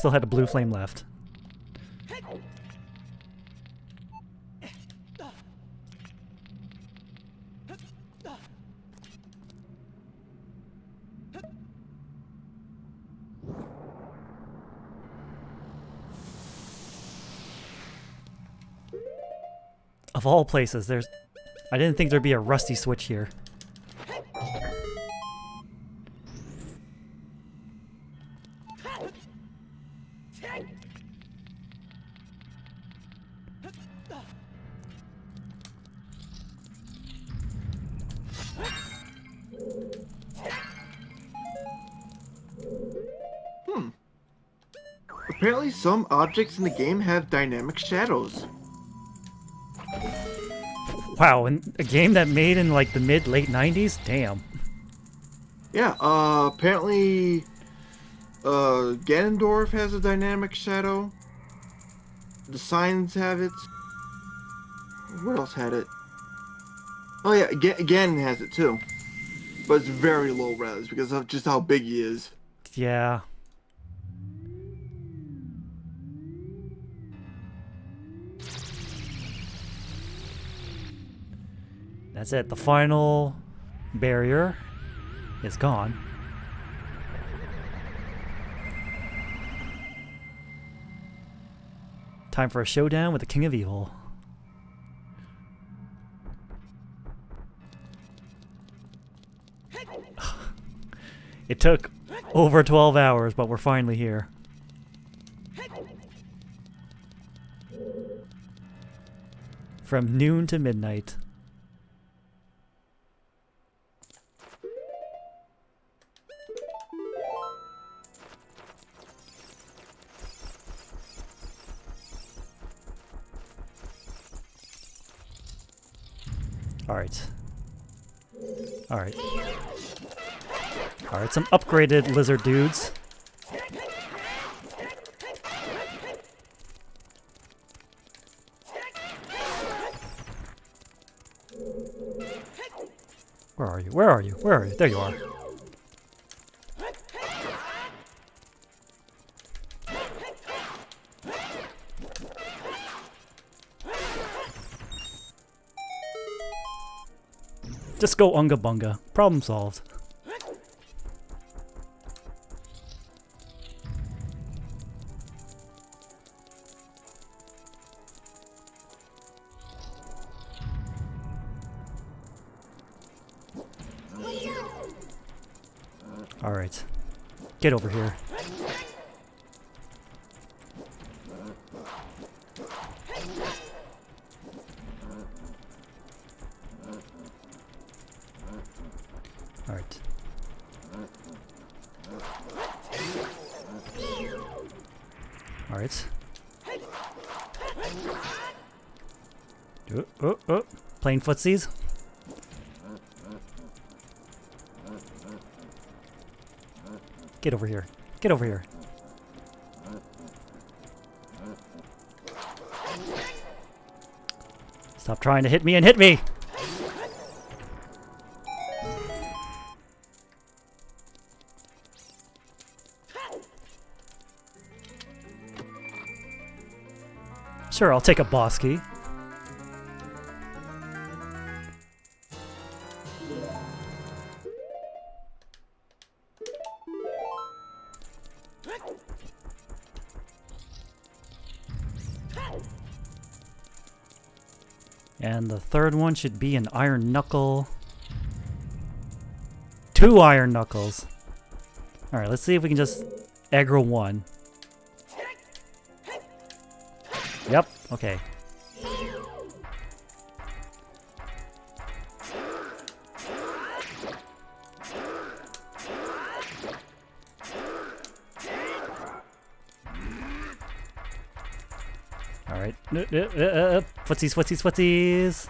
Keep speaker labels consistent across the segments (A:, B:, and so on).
A: still had a blue flame left. Of all places, there's... I didn't think there'd be a rusty switch here.
B: Apparently some objects in the game have dynamic shadows.
A: Wow, and a game that made in like the mid-late 90s? Damn.
B: Yeah, apparently Ganondorf has a dynamic shadow. The signs have it. What else had it? Oh yeah, Ganon has it too. But it's very low res because of just how big he is.
A: Yeah. That's it. The final barrier is gone. Time for a showdown with the King of Evil. It took over 12 hours, but we're finally here. From noon to midnight. Alright. Alright. Alright, some upgraded lizard dudes. Where are you? Where are you? Where are you? There you are. Just go unga bunga. Problem solved. Alright. Get over here. Alright. Alright. Playing footsies. Get over here. Get over here. Stop trying to hit me and hit me! Sure, I'll take a boss key. And the third one should be an iron knuckle. 2 iron knuckles. Alright, let's see if we can just aggro one. Yep, okay. Alright. Footsies, footsies, footsies!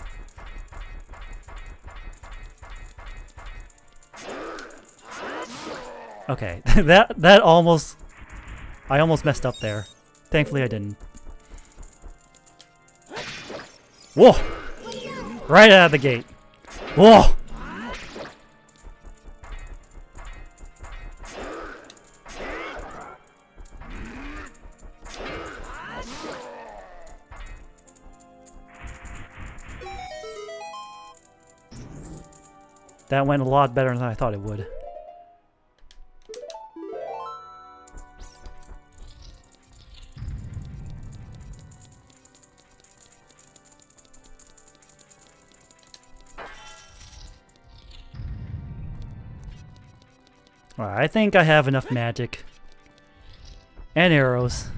A: Okay, that almost... I almost messed up there. Thankfully I didn't. Whoa! Right out of the gate. Whoa! That went a lot better than I thought it would. Alright, I think I have enough magic and arrows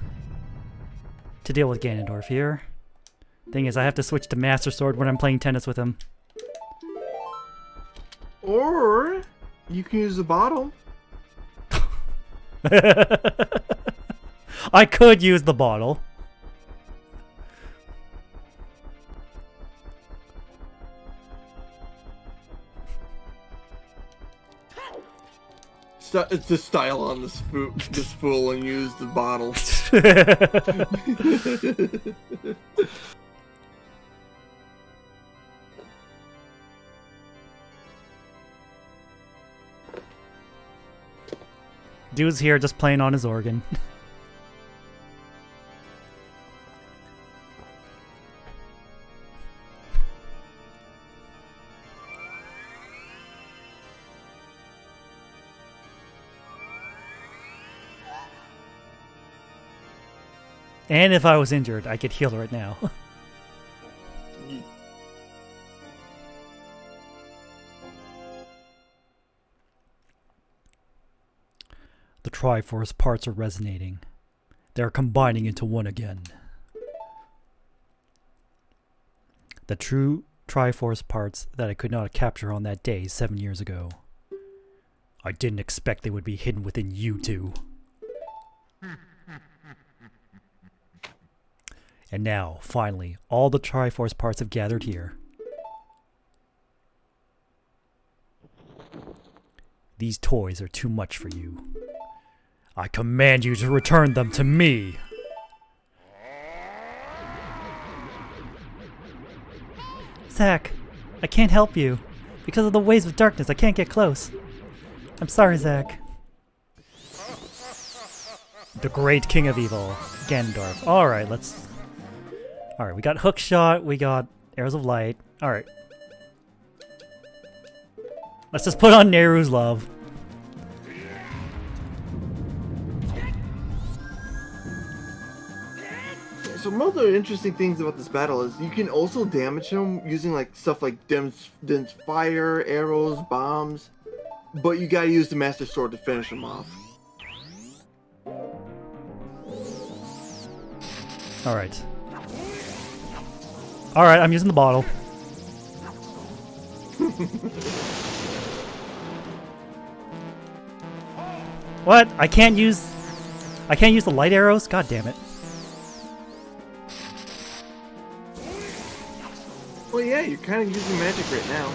A: to deal with Ganondorf here. Thing is, I have to switch to Master Sword when I'm playing tennis with him.
B: Or you can use the bottle.
A: I could use the bottle.
B: It's the style on this fool and use the bottle.
A: Dude's here just playing on his organ. And if I was injured, I could heal right now. The Triforce parts are resonating. They're combining into one again. The true Triforce parts that I could not capture on that day 7 years ago. I didn't expect they would be hidden within you two. And now, finally, all the Triforce parts have gathered here. These toys are too much for you. I command you to return them to me! Zack, I can't help you. Because of the waves of darkness, I can't get close. I'm sorry, Zack. The great king of evil, Ganondorf. Alright, let's... Alright, we got hook shot, we got arrows of light. Alright. Let's just put on Nehru's love.
B: So one of the interesting things about this battle is you can also damage him using like stuff like dense fire, arrows, bombs, but you gotta use the Master Sword to finish him off.
A: Alright. Alright, I'm using the bottle. What? I can't use the light arrows? God damn it.
B: Well, yeah, you're kind of using magic right now.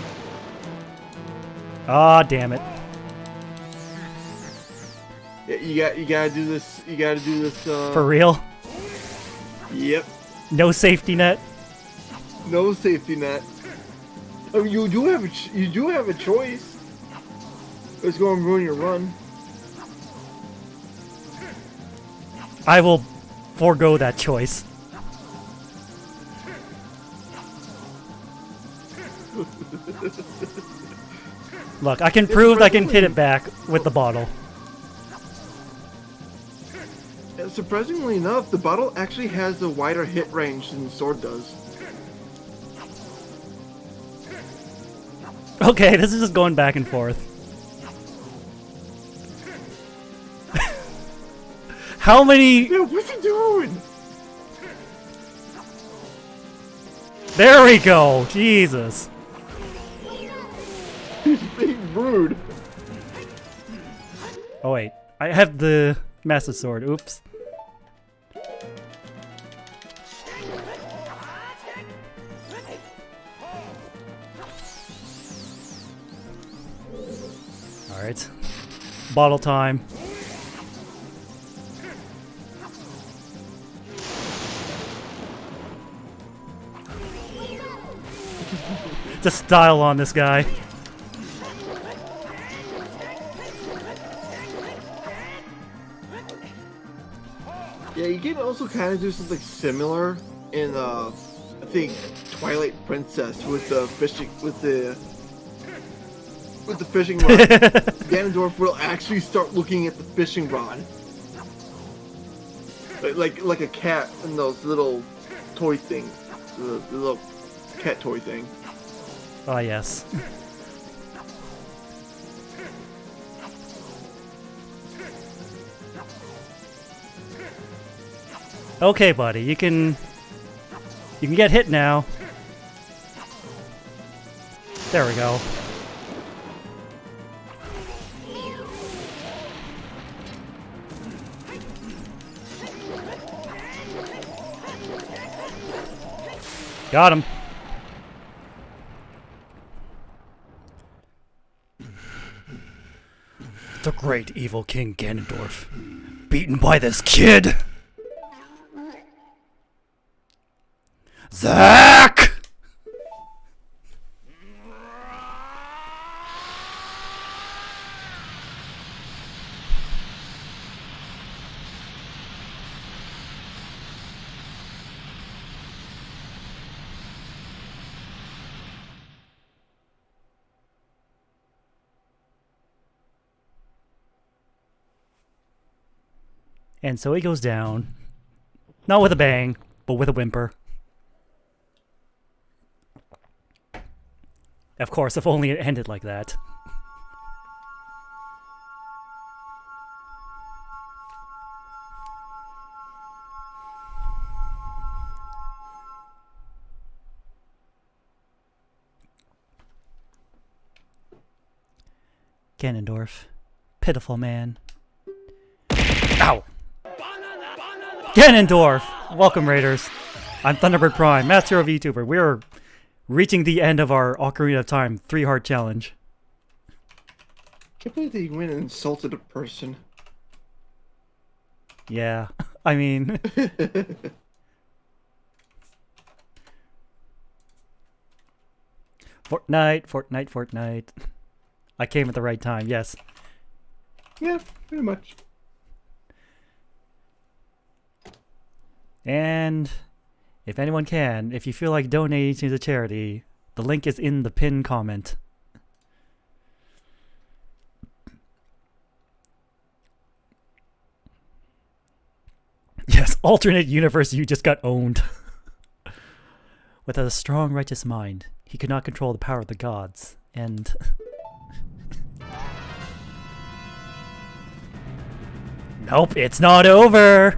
A: Ah, damn it.
B: Yeah, you gotta do this. You gotta do this.
A: For real?
B: Yep.
A: No safety net?
B: No safety net. I mean, you do have a choice. It's going to ruin your run.
A: I will forego that choice. Look, I can prove I can hit it back with the bottle.
B: Surprisingly enough, the bottle actually has a wider hit range than the sword does.
A: Okay, this is just going back and forth. How many...
B: Yeah, what's he doing?
A: There we go! Jesus.
B: He's being rude.
A: Oh wait, I have the Master Sword, oops. Alright. Bottle time. The style on this guy.
B: Yeah, you can also kind of do something similar in, I think, Twilight Princess with the fishing, with the with the fishing rod, Ganondorf will actually start looking at the fishing rod. Like a cat in those little toy things. The little cat toy thing.
A: Oh, yes. Okay, buddy, you can get hit now. There we go. Got him. The great evil King Ganondorf, beaten by this kid. Zack! And so he goes down. Not with a bang, but with a whimper. Of course, if only it ended like that. Ganondorf. Pitiful man. Ow! Ganondorf! Welcome, Raiders. I'm Thunderbird Prime, Master of YouTuber. We're reaching the end of our Ocarina of Time 3-heart challenge.
B: Can't believe they went and insulted a person.
A: Yeah, I mean... Fortnite. I came at the right time, yes.
B: Yeah, pretty much.
A: And if anyone can, if you feel like donating to the charity, the link is in the pinned comment. Yes, alternate universe, you just got owned. Without a strong righteous mind, he could not control the power of the gods, and... Nope, it's not over!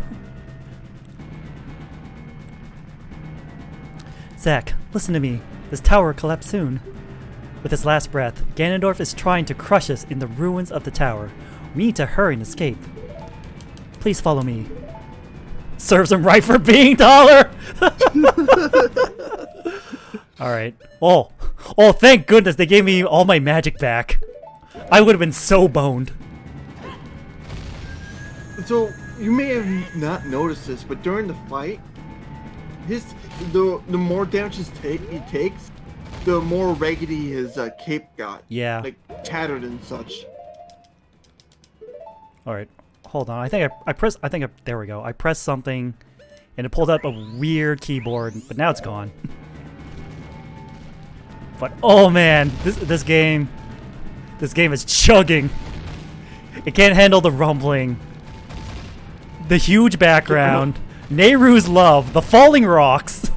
A: Zack, listen to me. This tower will collapse soon. With his last breath, Ganondorf is trying to crush us in the ruins of the tower. We need to hurry and escape. Please follow me. Serves him right for being taller! Alright. Oh, thank goodness they gave me all my magic back. I would have been so boned.
B: So, you may have not noticed this, but during the fight, the more damage he takes, the more raggedy his cape got.
A: Yeah.
B: Like, tattered and such.
A: Alright, hold on. I think there we go. I pressed something, and it pulled up a weird keyboard, but now it's gone. But, oh man, this game is chugging. It can't handle the rumbling. The huge background. Nehru's love. The falling rocks.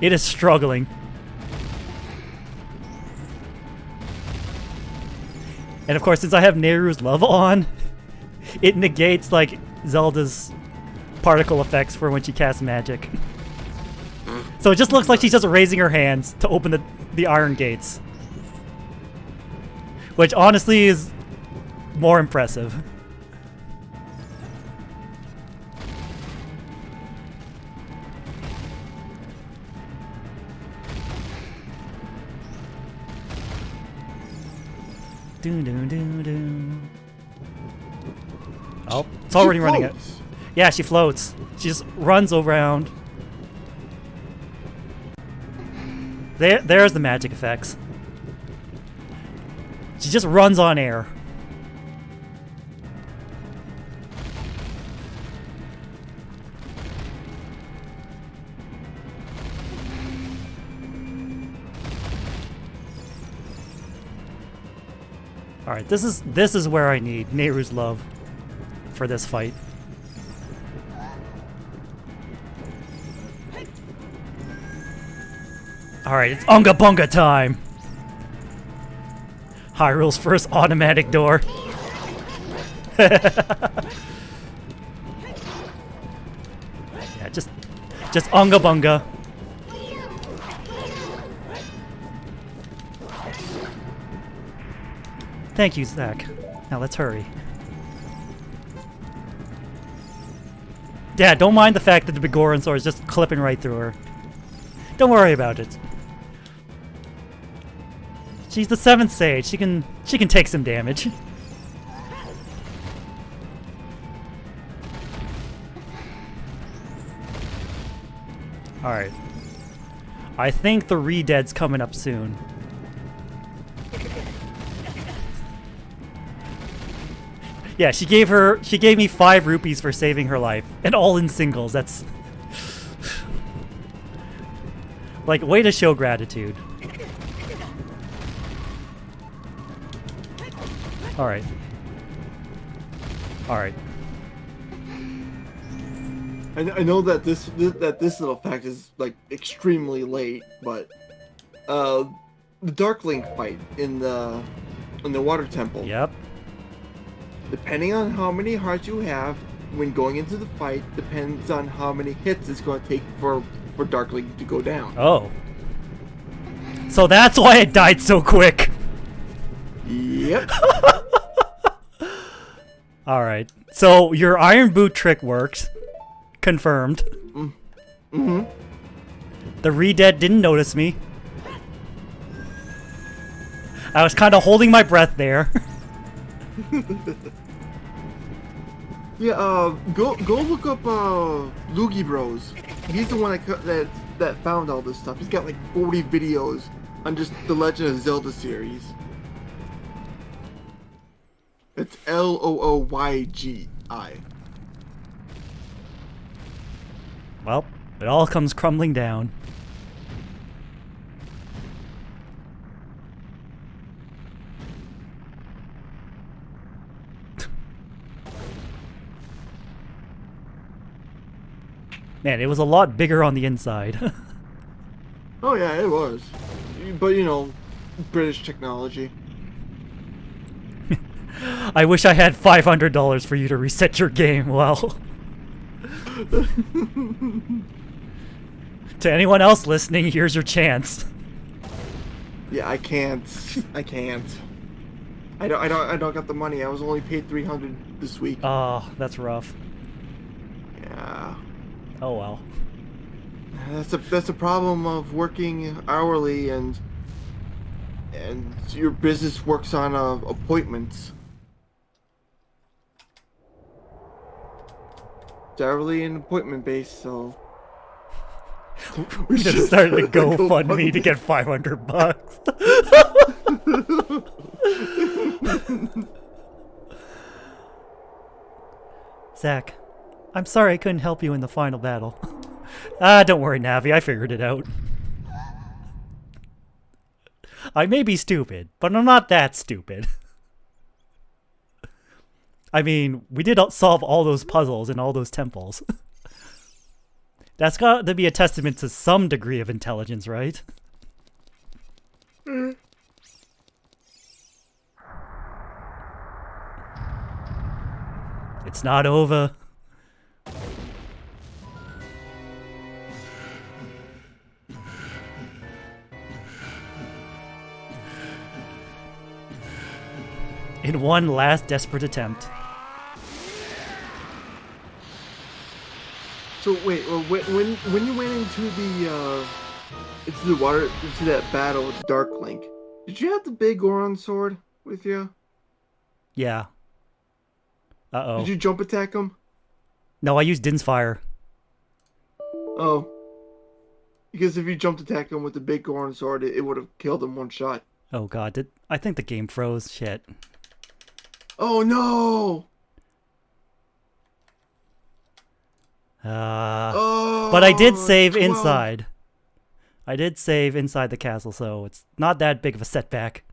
A: It is struggling. And of course, since I have Nehru's love on, it negates like Zelda's particle effects for when she casts magic. So it just looks like she's just raising her hands to open the iron gates. Which honestly is more impressive. Oh, it's already running it. Yeah, she floats. She just runs around. There's the magic effects. She just runs on air. Alright, this is where I need Nehru's love for this fight. Alright, it's Unga Bunga time! Hyrule's first automatic door. Yeah, just Unga Bunga. Thank you, Zach. Now let's hurry. Yeah, don't mind the fact that the Begoran sword is just clipping right through her. Don't worry about it. She's the 7th sage. She can take some damage. Alright. I think the Re-Dead's coming up soon. Yeah, she gave me 5 rupees for saving her life. And all in singles. That's like, way to show gratitude. Alright. Alright.
B: I know that this little fact is like extremely late, but the Dark Link fight in the water temple.
A: Yep.
B: Depending on how many hearts you have when going into the fight, depends on how many hits it's going to take for Dark Link to go down.
A: Oh. So that's why it died so quick.
B: Yep.
A: Alright. So your Iron Boot trick works. Confirmed.
B: Mm-hmm.
A: The Re-Dead didn't notice me. I was kind of holding my breath there.
B: Yeah, go look up Loogie Bros. He's the one that found all this stuff. He's got like 40 videos on just the Legend of Zelda series. It's Looygi.
A: Well, it all comes crumbling down. Man, it was a lot bigger on the inside.
B: Oh yeah, it was. But you know, British technology.
A: I wish I had $500 for you to reset your game. Well, to anyone else listening, here's your chance.
B: Yeah, I can't. I don't got the money. I was only paid $300 this week.
A: Oh, that's rough.
B: Yeah.
A: Oh well.
B: That's a problem of working hourly and your business works on appointments. It's hourly and appointment based, so
A: we should have started a GoFundMe to get $500. Zach, I'm sorry I couldn't help you in the final battle. Don't worry, Navi, I figured it out. I may be stupid, but I'm not that stupid. I mean, we did solve all those puzzles in all those temples. That's got to be a testament to some degree of intelligence, right?
B: Mm.
A: It's not over. In one last desperate attempt.
B: So wait, when you went into the water, into that battle with Dark Link, did you have the big Goron sword with you?
A: Yeah. Uh-oh.
B: Did you jump attack him?
A: No, I used Din's Fire.
B: Oh. Because if you jumped attack him with the big Goron sword, it would have killed him one shot.
A: Oh god, I think the game froze. Shit.
B: Oh no!
A: But I did save inside. I did save inside the castle, so it's not that big of a setback.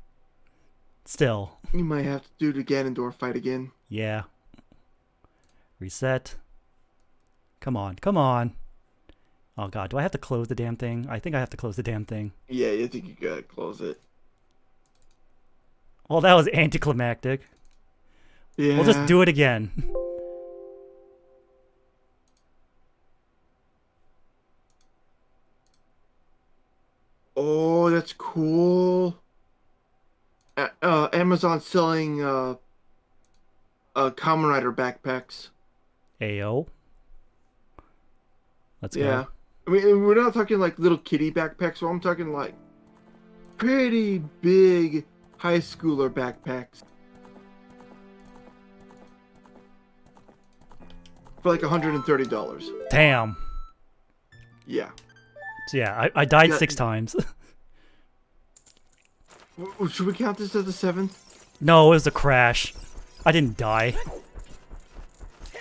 A: still.
B: You might have to do the Ganondorf fight again.
A: Yeah. Reset. Come on, come on. Oh god, do I have to close the damn thing? I think I have to close the damn thing.
B: Yeah, you think you gotta close it.
A: Well, that was anticlimactic.
B: Yeah.
A: We'll just do it again.
B: Oh, that's cool. Amazon selling Kamen Rider backpacks.
A: Ayo. Let's
B: Yeah.
A: go.
B: I mean, we're not talking like little kitty backpacks, so I'm talking like pretty big high schooler backpacks. For like $130.
A: Damn.
B: Yeah.
A: So yeah, I died
B: Yeah.
A: 6 times.
B: Should we count this as the 7th?
A: No, it was a crash. I didn't die.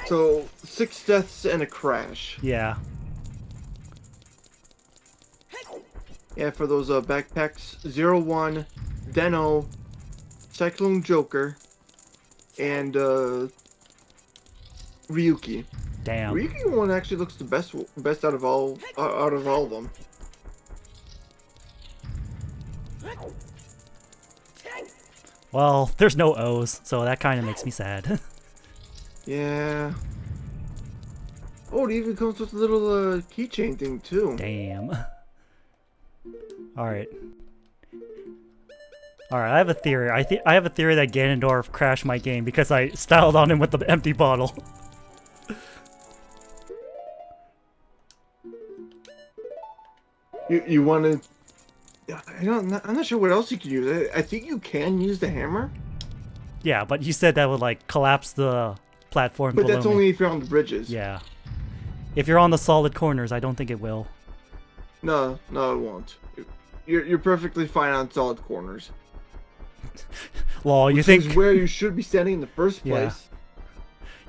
B: So 6 deaths and a crash.
A: Yeah.
B: Yeah, for those backpacks, 01, Deno, Cyclone Joker, and Ryuki.
A: Damn.
B: Ryuki one actually looks the best out of all of them.
A: Well, there's no O's, so that kind of makes me sad.
B: Yeah. Oh, it even comes with a little keychain thing too.
A: Damn. Alright. Alright, I have a theory. I have a theory that Ganondorf crashed my game because I styled on him with the empty bottle.
B: You want to? I'm not sure what else you can use. I think you can use the hammer,
A: Yeah, but you said that would like collapse the platform
B: but
A: below
B: that's
A: me.
B: only if you're on the bridges.
A: Yeah. If you're on the solid corners, I don't think it will.
B: No, it won't. You're perfectly fine on solid corners.
A: Lol, you
B: Which
A: think
B: is where you should be standing in the first
A: Yeah.
B: place.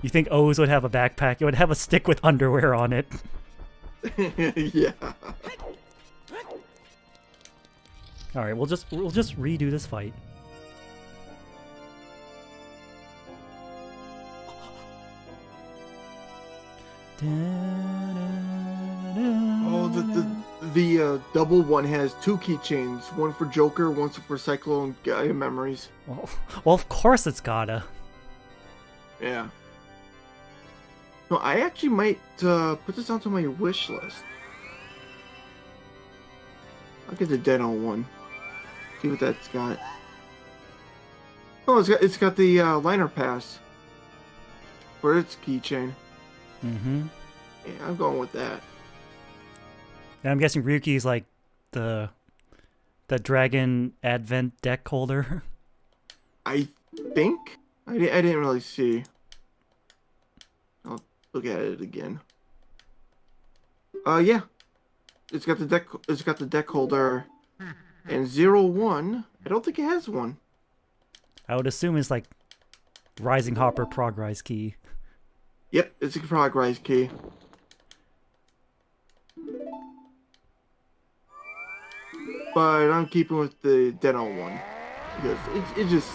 A: you think O's would have a backpack? It would have a stick with underwear on it.
B: Yeah.
A: All right, we'll just redo this fight.
B: Oh, the double one has 2 keychains. One for Joker, one for Cyclone Memories.
A: Well, of course it's gotta.
B: Yeah. No, I actually might put this onto my wish list. I'll get the Deno one. See what that's got. Oh, it's got the liner pass for its keychain.
A: Mm-hmm.
B: Yeah, I'm going with that.
A: And I'm guessing Ryuki's like the dragon advent deck holder.
B: I think I didn't really see. I'll look at it again. Yeah, it's got the deck. It's got the deck holder, and 01. I don't think it has one.
A: I would assume it's like Rising Hopper Progrise key.
B: Yep, it's a progress key. But I'm keeping with the Deno one because it just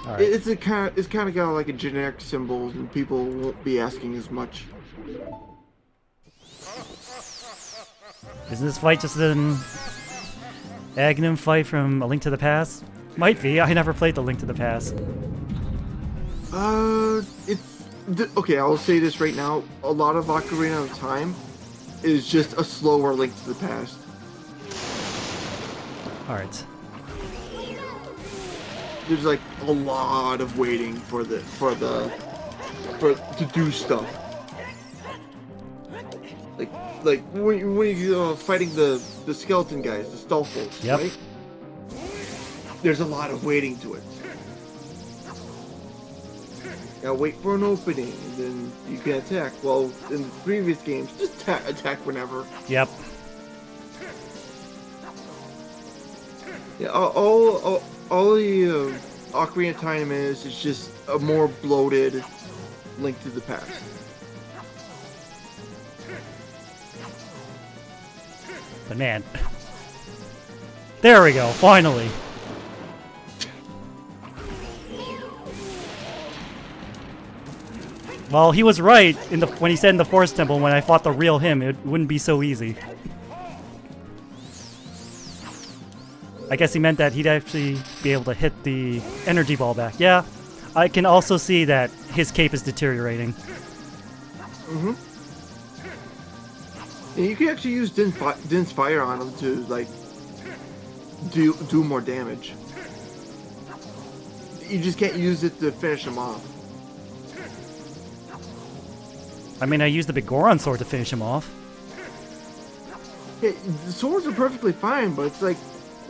A: All right.
B: it's kind of got like a generic symbol and people won't be asking as much.
A: Isn't this fight just an Aghanim fight from A Link to the Past? Might be. I never played The Link to the Past.
B: Okay, I'll say this right now. A lot of Ocarina of Time is just a slower Link to the Past.
A: Alright.
B: There's like a lot of waiting to do stuff. Like when you fighting the skeleton guys, the Stallfolks,
A: Yep.
B: right? There's a lot of waiting to it. Gotta wait for an opening, and then you can attack. Well, in the previous games, just attack whenever.
A: Yep.
B: Yeah, all the Ocarina of Time is just a more bloated Link to the Past.
A: But man. There we go, finally. Well, he was right when he said in the Forest Temple when I fought the real him, it wouldn't be so easy. I guess he meant that he'd actually be able to hit the energy ball back. Yeah, I can also see that his cape is deteriorating.
B: Mm-hmm. And you can actually use Din's Fire on him to, like, do more damage. You just can't use it to finish him off.
A: I mean, I used the big Goron sword to finish him off.
B: Yeah, the swords are perfectly fine, but it's like,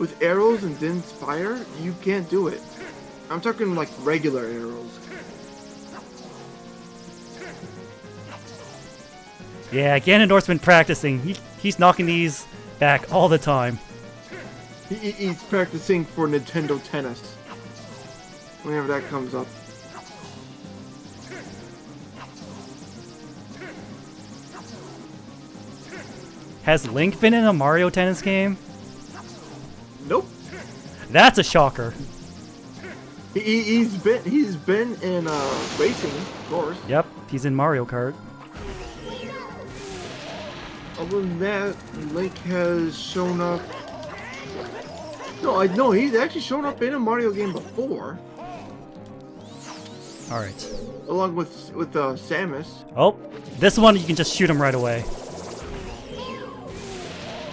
B: with arrows and Din's Fire, you can't do it. I'm talking like regular arrows.
A: Yeah, Ganondorf's been practicing. He's knocking these back all the time.
B: He's practicing for Nintendo Tennis. Whenever that comes up.
A: Has Link been in a Mario Tennis game?
B: Nope.
A: That's a shocker.
B: He's been in racing, of course.
A: Yep, he's in Mario Kart.
B: Other than that, Link has shown up. No, he's actually shown up in a Mario game before.
A: All right.
B: Along with Samus.
A: Oh, this one you can just shoot him right away.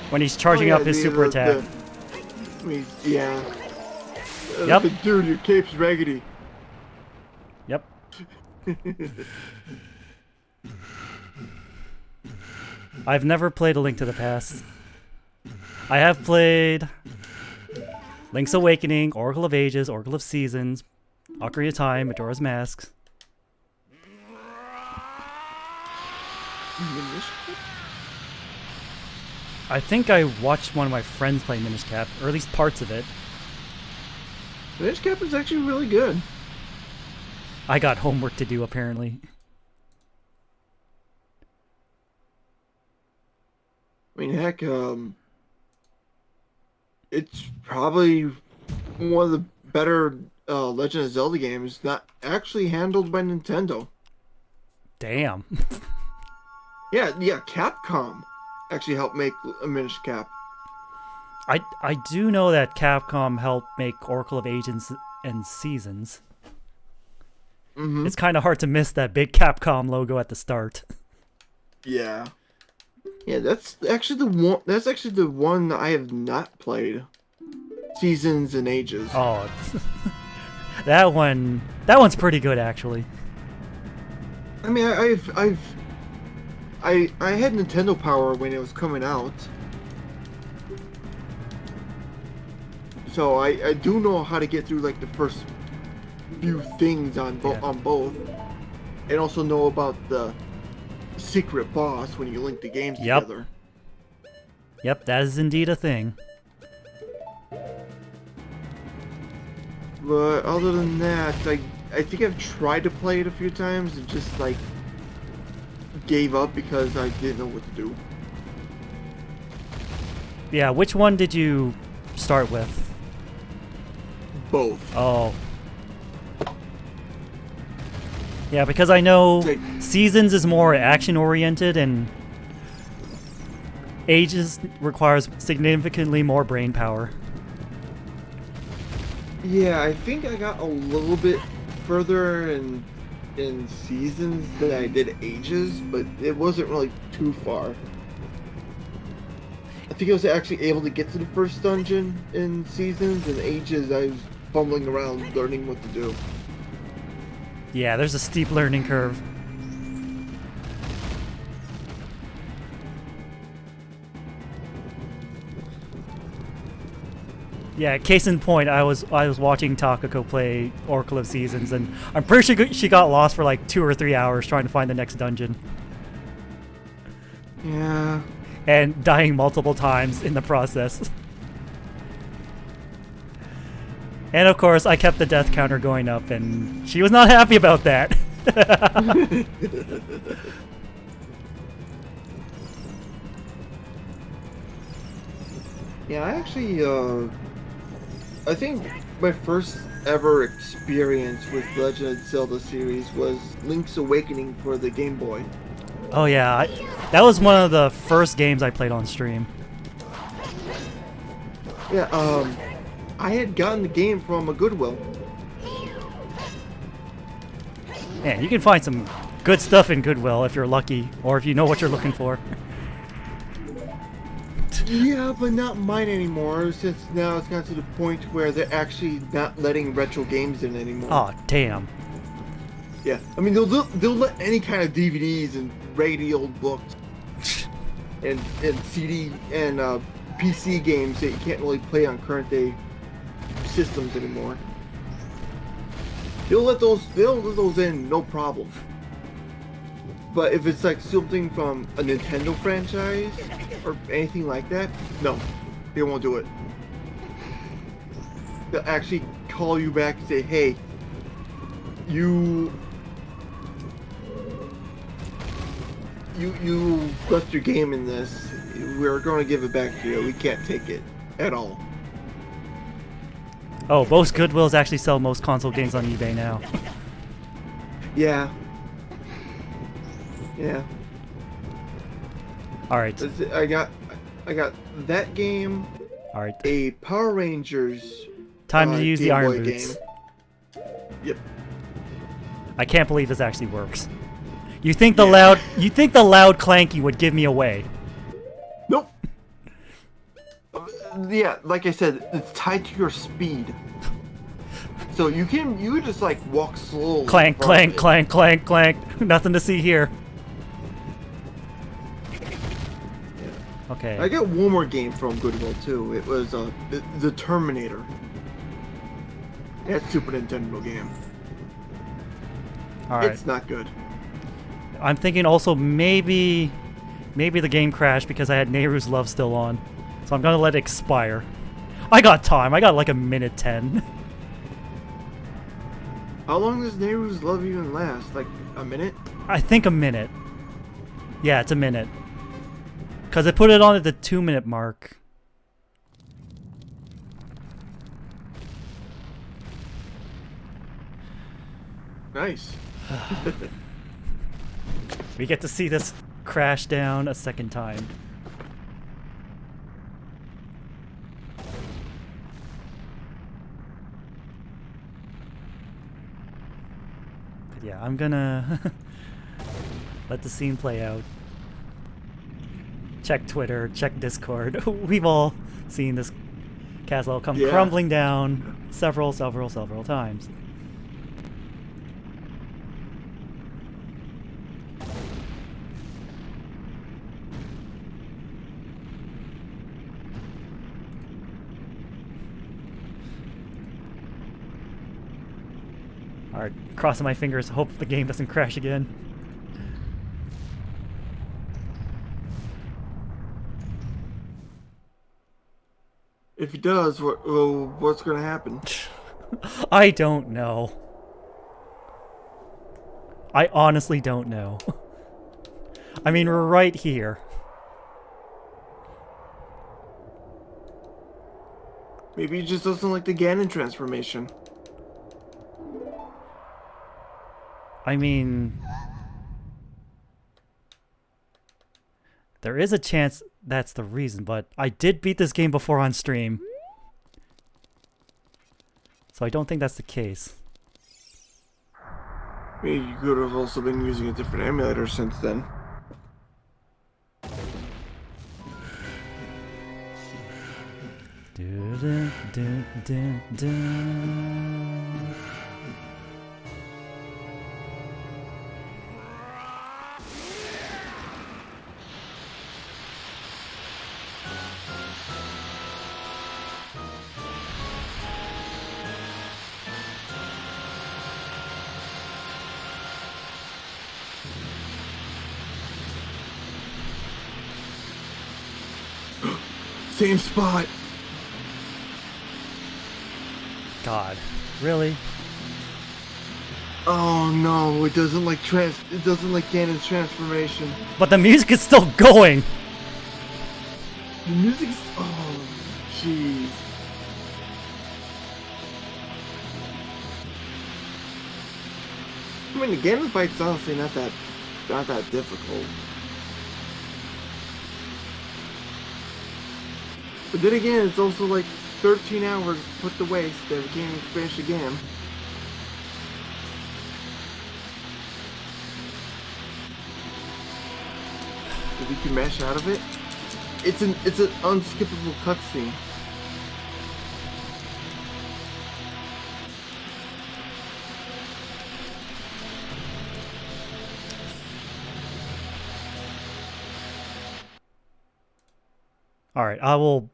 A: When he's charging up his super attack.
B: Yeah.
A: Yep.
B: Dude, your cape's raggedy.
A: Yep. I've never played A Link to the Past. I have played Link's Awakening, Oracle of Ages, Oracle of Seasons, Ocarina of Time, Majora's Mask. I think I watched one of my friends play Minish Cap, or at least parts of it.
B: Minish Cap is actually really good.
A: I got homework to do, apparently.
B: I mean, heck, it's probably one of the better Legend of Zelda games not actually handled by Nintendo.
A: Damn.
B: Yeah, Capcom actually helped make a Minish Cap.
A: I do know that Capcom helped make Oracle of Ages and Seasons.
B: Mm-hmm.
A: It's kind of hard to miss that big Capcom logo at the start.
B: Yeah. Yeah, that's actually the one. That's actually the one I have not played. Seasons and Ages.
A: Oh, that one's pretty good actually.
B: I mean, I had Nintendo Power when it was coming out, so I do know how to get through like the first few things on both, and also know about the secret boss when you link the games together.
A: Yep, that is indeed a thing.
B: But other than that, I think I've tried to play it a few times and just like gave up because I didn't know what to do.
A: Yeah, which one did you start with?
B: Both.
A: Oh. Yeah, because I know Seasons is more action-oriented and Ages requires significantly more brain power.
B: Yeah, I think I got a little bit further in Seasons than I did Ages, but it wasn't really too far. I think I was actually able to get to the first dungeon in Seasons, and Ages I was fumbling around learning what to do.
A: Yeah, there's a steep learning curve. Yeah, case in point, I was watching Takako play Oracle of Seasons, and I'm pretty sure she got lost for like 2 or 3 hours trying to find the next dungeon.
B: Yeah.
A: And dying multiple times in the process. And of course, I kept the death counter going up, and she was not happy about that.
B: Yeah, I actually, I think my first ever experienced with Legend of Zelda series was Link's Awakening for the Game Boy.
A: Oh yeah, that was one of the first games I played on stream.
B: Yeah, I had gotten the game from a Goodwill.
A: Man, you can find some good stuff in Goodwill if you're lucky, or if you know what you're looking for.
B: Yeah, but not mine anymore, since now it's gotten to the point where they're actually not letting retro games in anymore.
A: Oh, damn.
B: Yeah, I mean, they'll let any kind of DVDs and radio books and CD and PC games that you can't really play on current day systems anymore. They'll let those in, no problem. But if it's like something from a Nintendo franchise or anything like that, no, they won't do it. They'll actually call you back and say, hey, you left your game in this. We're going to give it back to you. We can't take it at all.
A: Oh, most Goodwills actually sell most console games on eBay now.
B: Yeah. Yeah.
A: All right.
B: I got that game.
A: All right.
B: A Power Rangers.
A: Time to use
B: Game
A: the Iron
B: Boy
A: Boots.
B: Game. Yep.
A: I can't believe this actually works. You think the loud clanky would give me away?
B: Nope. Yeah, like I said, it's tied to your speed. So you can just like walk slowly.
A: Clank, clank, clank, clank, clank. Nothing to see here. Okay.
B: I got one more game from Goodwill too. It was the Terminator. That Super Nintendo game.
A: All right.
B: It's not good.
A: I'm thinking also maybe the game crashed because I had Nehru's Love still on. So I'm gonna let it expire. I got time. I got like a minute 10.
B: How long does Nehru's Love even last? Like a minute?
A: I think a minute. Yeah, it's a minute. Because I put it on at the 2-minute mark.
B: Nice.
A: We get to see this crash down a second time. But yeah, I'm gonna let the scene play out. Check Twitter, check Discord. We've all seen this castle come crumbling down several times. Alright, crossing my fingers, hope the game doesn't crash again.
B: If it does, what's going to happen?
A: I don't know. I honestly don't know. I mean, we're right here.
B: Maybe he just doesn't like the Ganon transformation.
A: I mean, there is a chance that's the reason, but I did beat this game before on stream. So I don't think that's the case.
B: Maybe you could have also been using a different emulator since then. Same spot.
A: God, really?
B: Oh no, it doesn't like Ganon's transformation.
A: But the music is still going.
B: The music's jeez. I mean, the game fight's honestly not that difficult. But then again, it's also like 13 hours put to waste if you can't even finish the game. If you can mash out of it, it's an unskippable cutscene.
A: All right, I will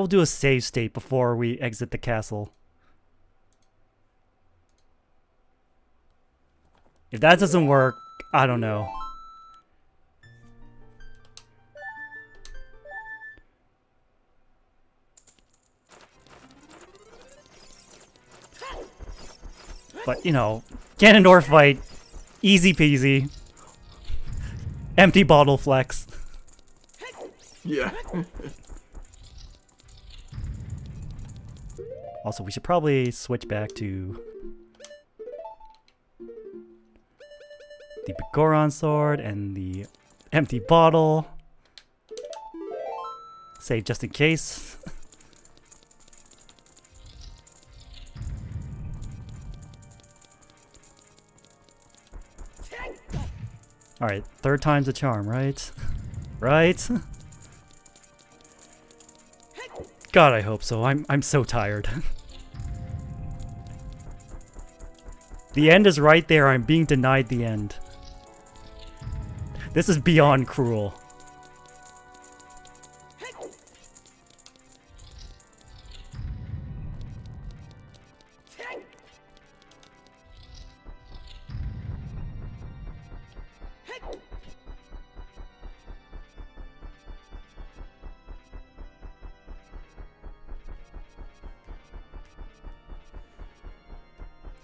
A: do a save state before we exit the castle. If that doesn't work, I don't know. But, you know, Ganondorf fight, easy peasy. Empty bottle flex.
B: Yeah.
A: Also, we should probably switch back to the Bigoron sword and the empty bottle. Save just in case. Alright, third time's a charm, right? Right? God, I hope so. I'm so tired. The end is right there. I'm being denied the end. This is beyond cruel.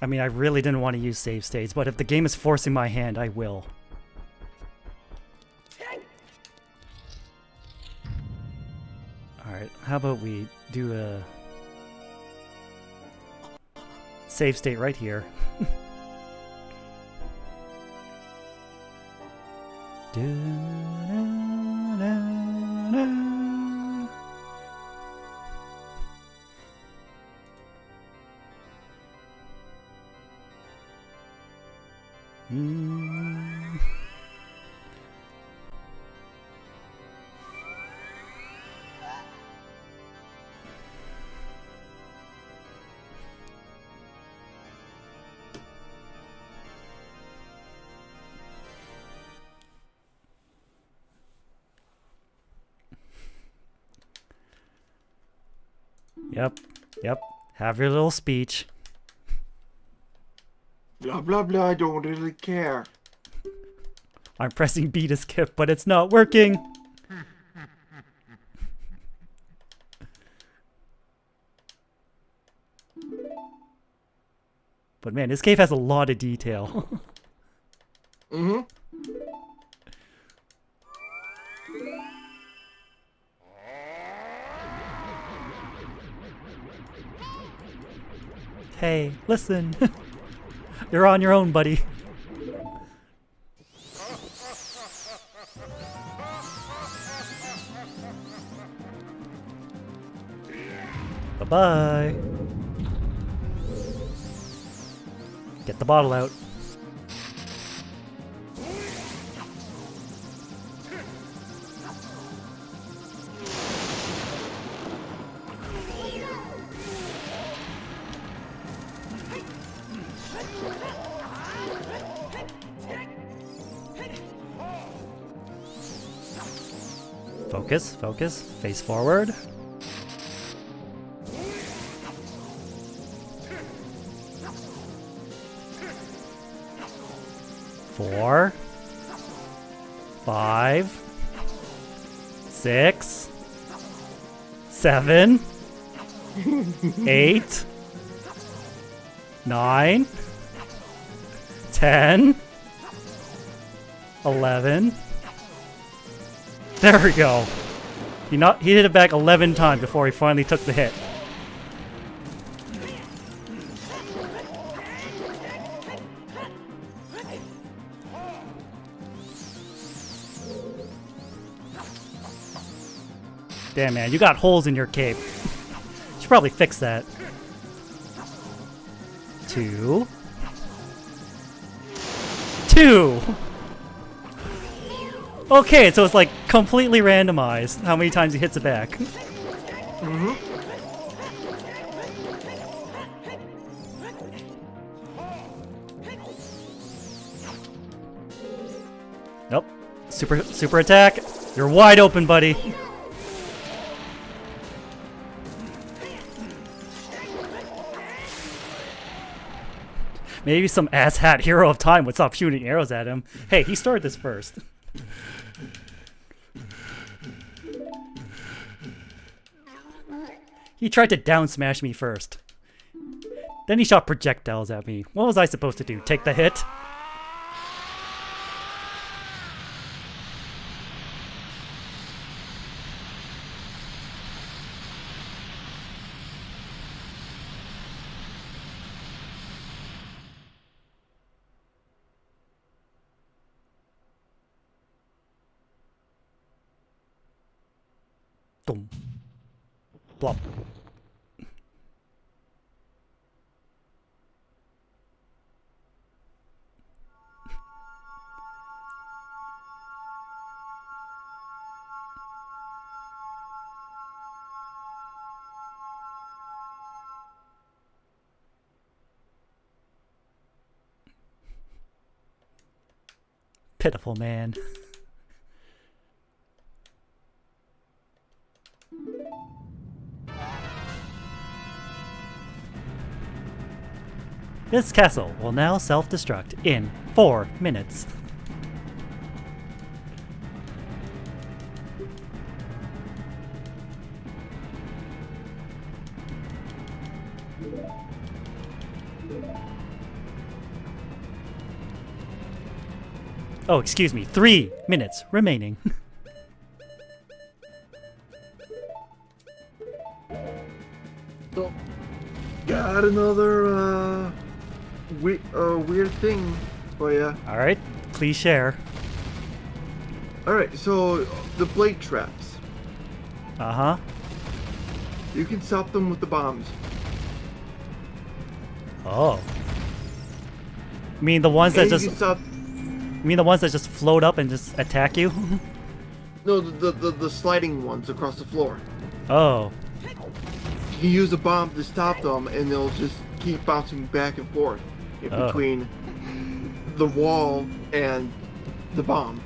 A: I mean, I really didn't want to use save states, but if the game is forcing my hand, I will. Alright, how about we do a save state right here. Yep. Have your little speech.
B: Blah blah blah, I don't really care.
A: I'm pressing B to skip, but it's not working. But man, this cave has a lot of detail.
B: Mm-hmm.
A: Hey, listen. You're on your own, buddy. Bye-bye. Get the bottle out. Focus, face forward. Four, 5, 6, 7, 8, 9, 10, 11. There we go. He hit it back 11 times before he finally took the hit. Damn, man, you got holes in your cape. Should probably fix that. 2. 2! Okay, so it's like completely randomized how many times he hits it back.
B: Mm-hmm.
A: Nope. Super attack. You're wide open, buddy. Maybe some asshat hero of time would stop shooting arrows at him. Hey, he started this first. He tried to down smash me first. Then he shot projectiles at me. What was I supposed to do? Take the hit? Boom. Blop. Pitiful man. This castle will now self-destruct in 4 minutes. Oh, excuse me, 3 minutes remaining.
B: So, got another weird thing for ya.
A: Alright, please share.
B: Alright, so the blade traps.
A: Uh-huh.
B: You can stop them with the bombs.
A: Oh. You mean the ones that
B: And you
A: just...
B: can stop...
A: You mean the ones that just float up and just attack you?
B: No, the sliding ones across the floor.
A: Oh.
B: You can use a bomb to stop them, and they'll just keep bouncing back and forth in between the wall and the bomb.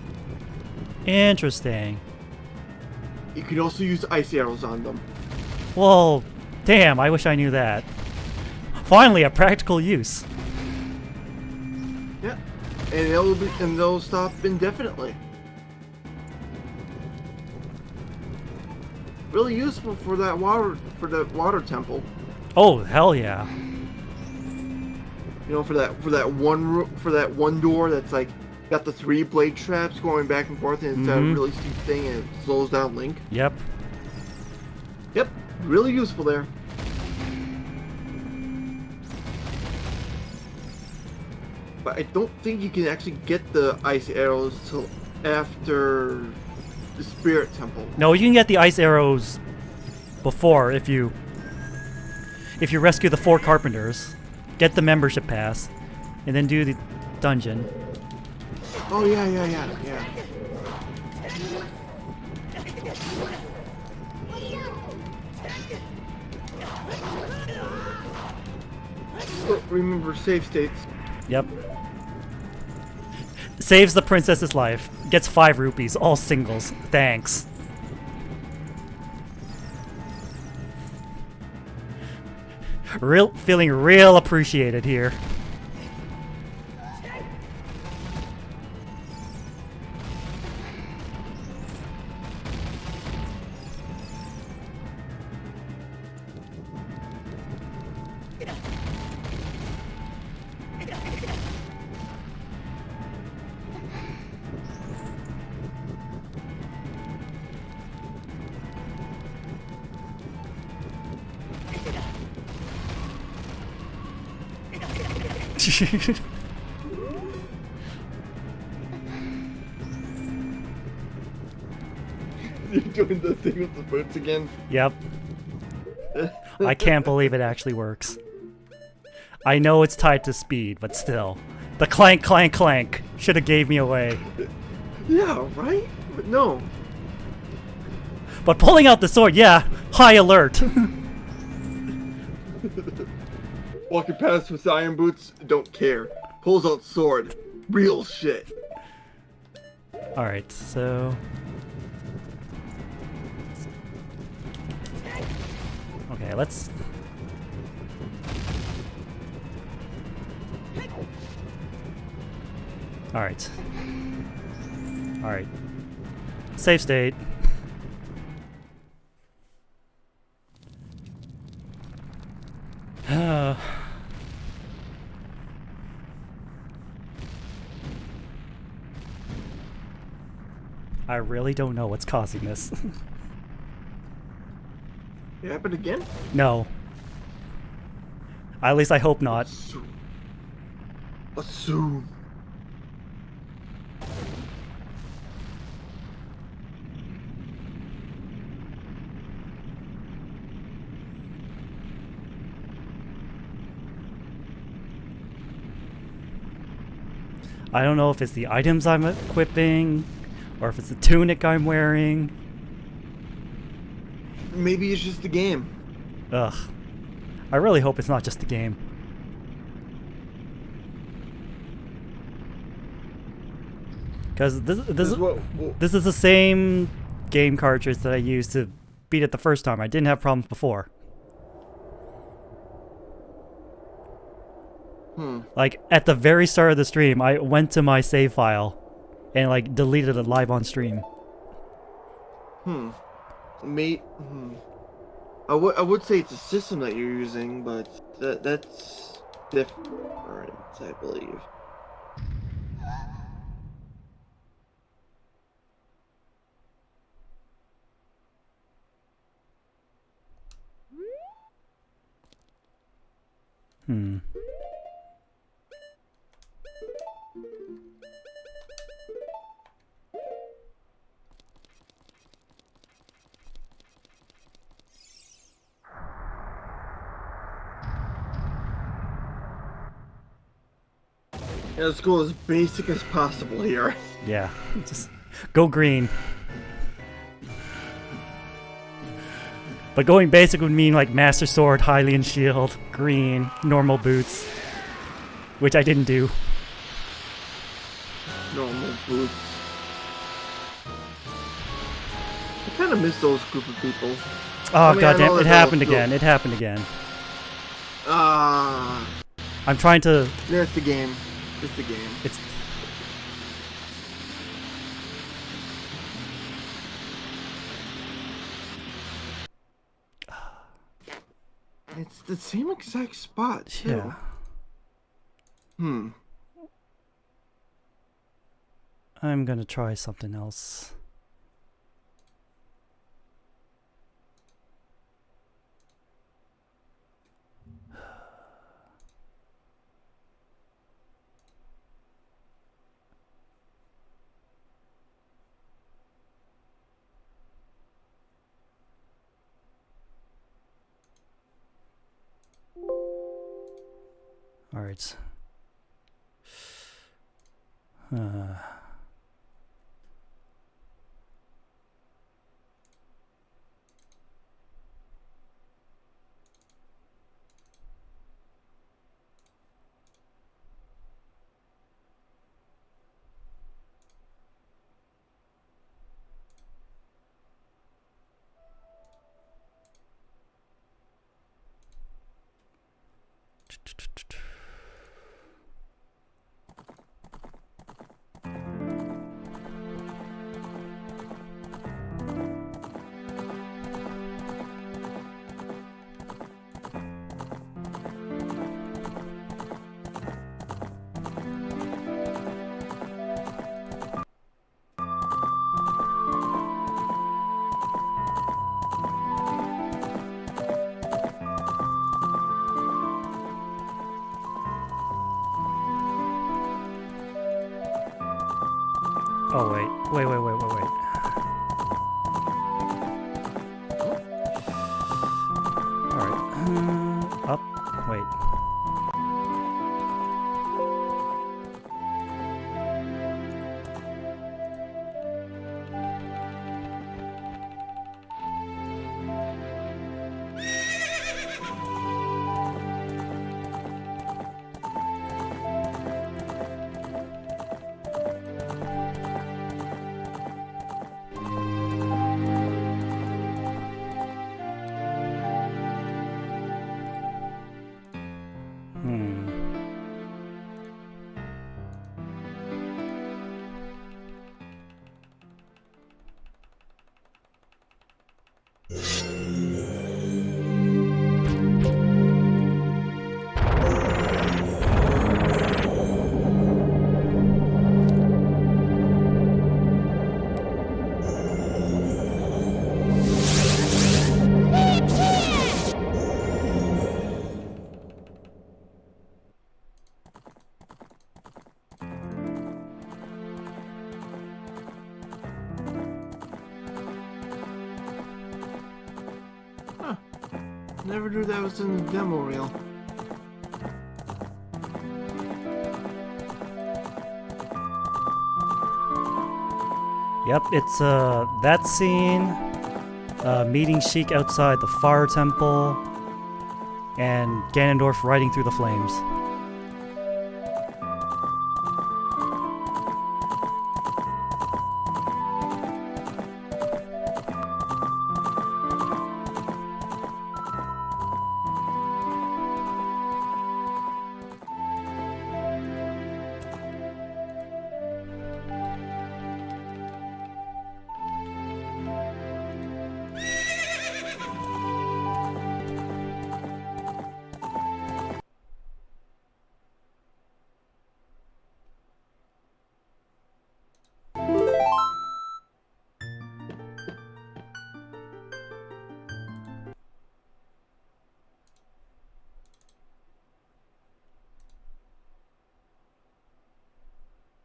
A: Interesting.
B: You can also use ice arrows on them.
A: Well, damn, I wish I knew that. Finally, a practical use.
B: Yeah, and they'll stop indefinitely. Really useful for that water temple.
A: Oh, hell yeah.
B: You know, for that one door that's like got the 3 blade traps going back and forth, and it's a really steep thing, and it slows down Link.
A: Yep.
B: Yep, really useful there. But I don't think you can actually get the ice arrows till after the Spirit Temple.
A: No, you can get the ice arrows before if you rescue the 4 carpenters, get the membership pass, and then do the dungeon.
B: Oh yeah. Oh, remember save states.
A: Yep. Saves the princess's life. Gets 5 rupees, all singles. Thanks. Feeling real appreciated here.
B: You're doing the thing with the boots again?
A: Yep. I can't believe it actually works. I know it's tied to speed, but still. The clank, clank, clank should have gave me away.
B: Yeah, right? But no.
A: But pulling out the sword, yeah, high alert.
B: Walking past with iron boots, don't care. Pulls out sword. Real shit.
A: Alright, so... Okay, let's... Alright. Alright. Safe state. I really don't know what's causing this.
B: It happened again?
A: No. At least I hope not.
B: Assume.
A: I don't know if it's the items I'm equipping, or if it's the tunic I'm wearing.
B: Maybe it's just the game.
A: Ugh. I really hope it's not just the game. Because this is the same game cartridge that I used to beat it the first time. I didn't have problems before. Like, at the very start of the stream, I went to my save file and, like, deleted it live on stream.
B: I would say it's a system that you're using, but that's different, I believe. Yeah, let's go as basic as possible here.
A: Yeah, just go green. But going basic would mean like Master Sword, Hylian Shield, green, normal boots. Which I didn't do.
B: Normal boots. I kind of miss those group of people.
A: Oh goddamn! It happened again. It happened again. I'm trying to.
B: That's the game. It's the game. It's the same exact spot, too.
A: Yeah. I'm gonna try something else. All right. Oh, wait. Wait.
B: Never knew that was in the demo reel.
A: Yep, it's that scene, meeting Sheik outside the Fire Temple, and Ganondorf riding through the flames.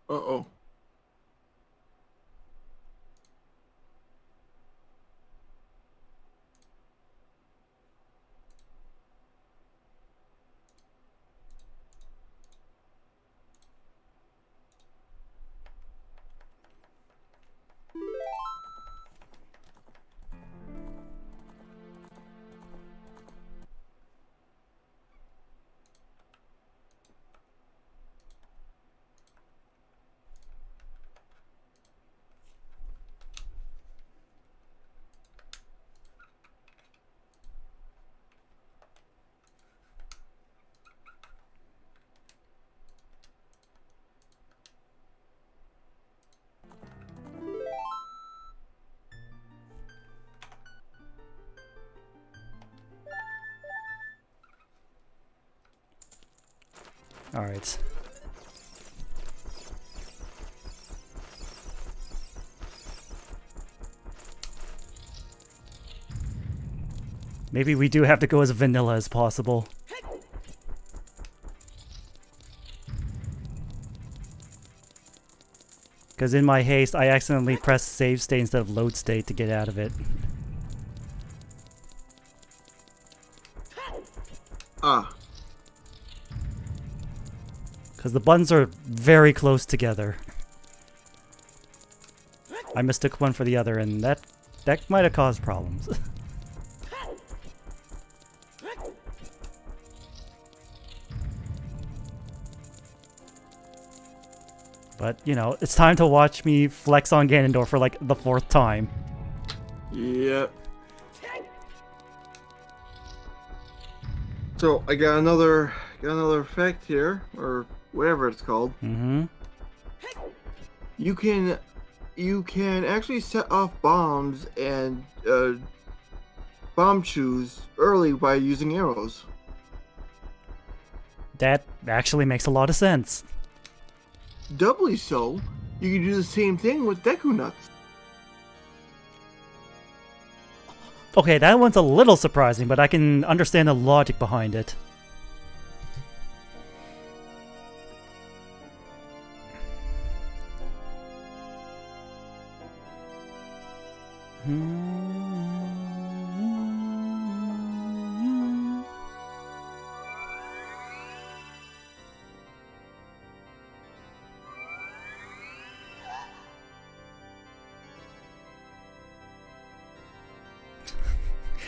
B: Uh-oh.
A: Alright. Maybe we do have to go as vanilla as possible. Because in my haste, I accidentally pressed save state instead of load state to get out of it.
B: Ah.
A: Because the buttons are very close together. I mistook one for the other, and that might have caused problems. But, you know, it's time to watch me flex on Ganondorf for like the 4th time.
B: Yep. So I got another effect here, or whatever it's called.
A: Mm-hmm.
B: You can actually set off bombs and bomb shoes early by using arrows.
A: That actually makes a lot of sense.
B: Doubly so, you can do the same thing with Deku Nuts.
A: Okay, that one's a little surprising, but I can understand the logic behind it.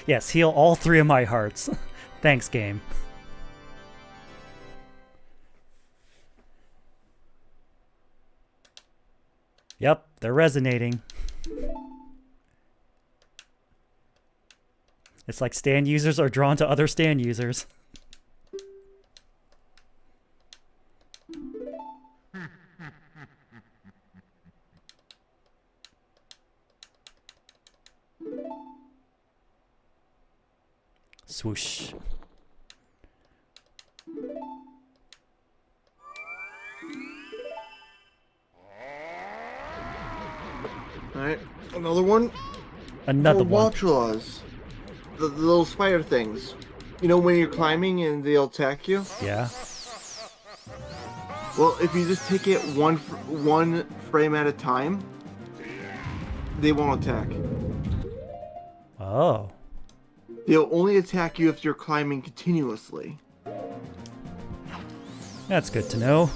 A: Yes, heal all 3 of my hearts. Thanks, game. Yep, they're resonating. It's like stand users are drawn to other stand users. Swoosh.
B: Alright, another one.
A: Another one.
B: Watchulaws. The little spider things. You know when you're climbing and they'll attack you?
A: Yeah.
B: Well, if you just take it one frame at a time, they won't attack.
A: Oh.
B: They'll only attack you if you're climbing continuously.
A: That's good to know.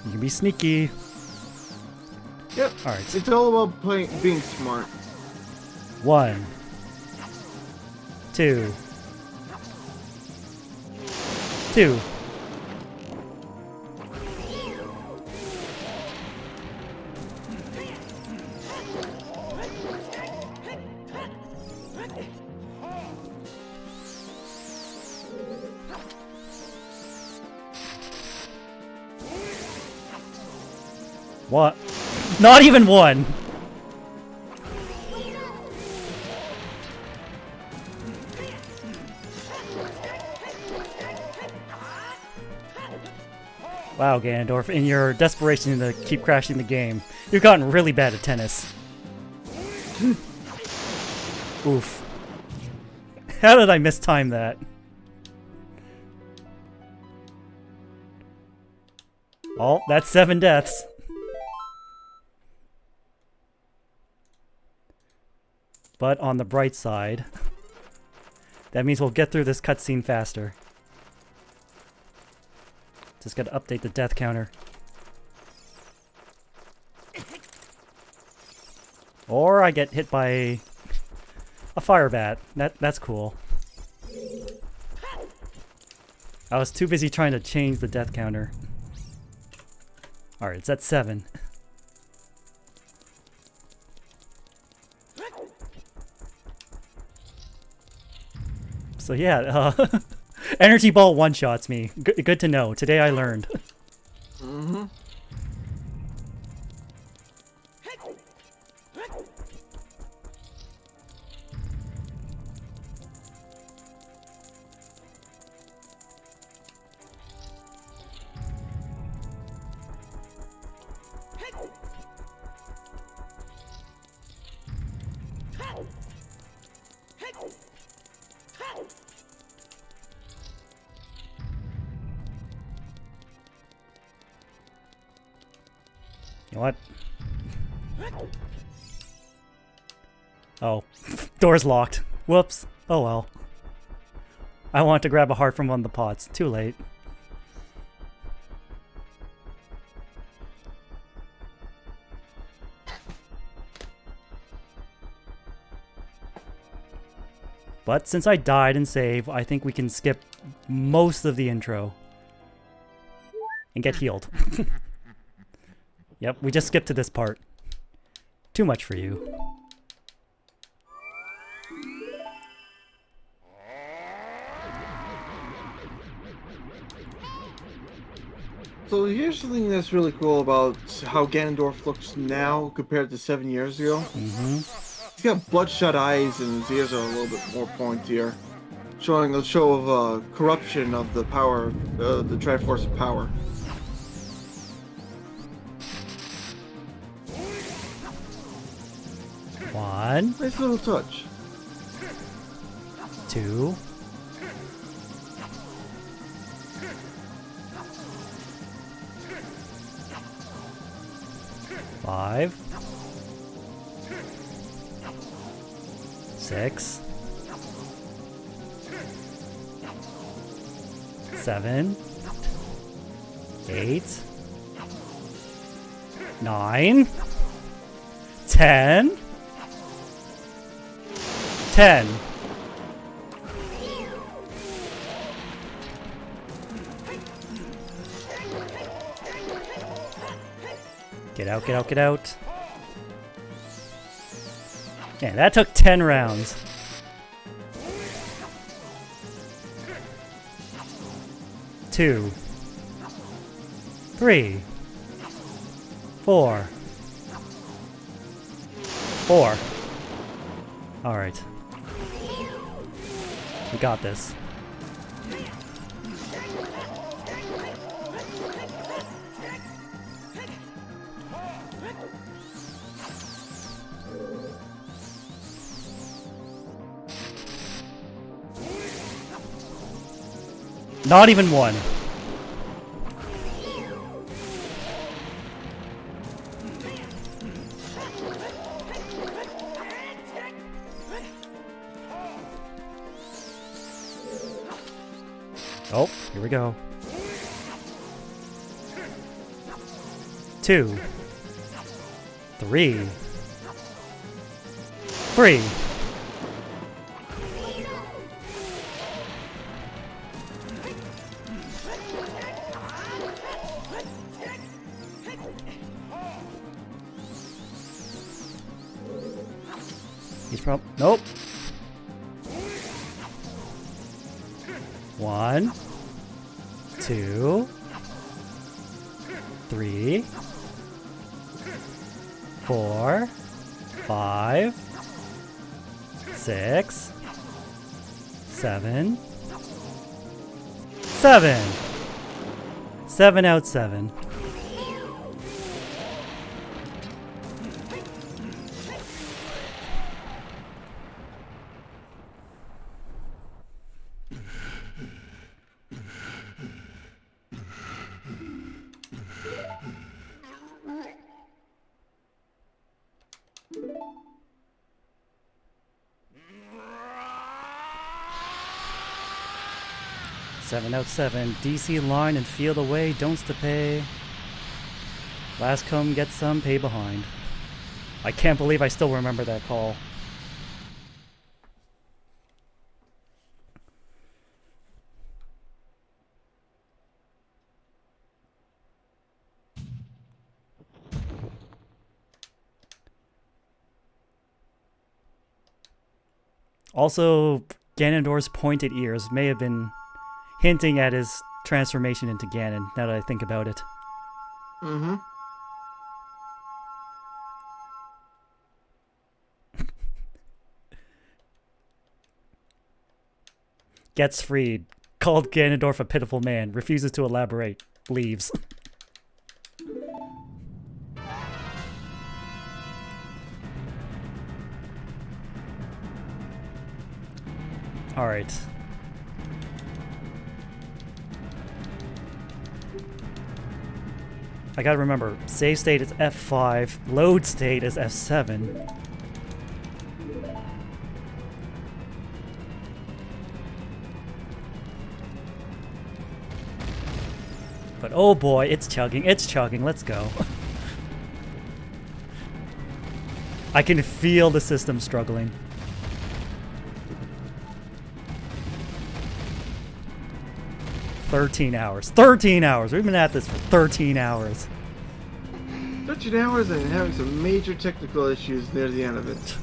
A: You can be sneaky.
B: Yep.
A: Alright.
B: It's all about being smart.
A: 1, 2, 2. What? Not even 1! Wow, Ganondorf, in your desperation to keep crashing the game, you've gotten really bad at tennis. Oof. How did I mistime that? Oh, that's 7 deaths. But on the bright side, that means we'll get through this cutscene faster. Just gotta update the death counter. Or I get hit by a fire bat. That's cool. I was too busy trying to change the death counter. Alright, it's at 7. So yeah, Energy Ball one-shots me. Good to know. Today I learned.
B: Mm-hmm.
A: You know what? Oh, door's locked. Whoops. Oh well. I want to grab a heart from one of the pots. Too late. But since I died and saved, I think we can skip most of the intro and get healed. Yep, we just skipped to this part. Too much for you.
B: So here's something that's really cool about how Ganondorf looks now compared to 7 years ago.
A: Mm-hmm.
B: He's got bloodshot eyes and his ears are a little bit more pointier, showing a show of corruption of the power, the Triforce of Power.
A: One.
B: Nice little touch.
A: 2. 5. 6. 7. 8. 9. 10. 10. Get out, get out, get out. Yeah, that took 10 rounds. Two. 3. 4. 4. Alright. We got this. Not even 1. Oh, here we go. 2, 3, 3. He's nope. 1, 2, 3, 4, 5, 6, 7. 7. 7 out 7. Seven out 7. DC line and field away. Don'ts to pay. Last come, get some, pay behind. I can't believe I still remember that call. Also, Ganondorf's pointed ears may have been hinting at his transformation into Ganon, now that I think about it.
B: Mm-hmm.
A: Gets freed. Called Ganondorf a pitiful man. Refuses to elaborate. Leaves. Alright. I gotta remember, save state is F5, load state is F7. But oh boy, it's chugging, let's go. I can feel the system struggling. $13 hours. 13 hours! We've been at this for 13 hours.
B: 13 hours and having some major technical issues near the end of it.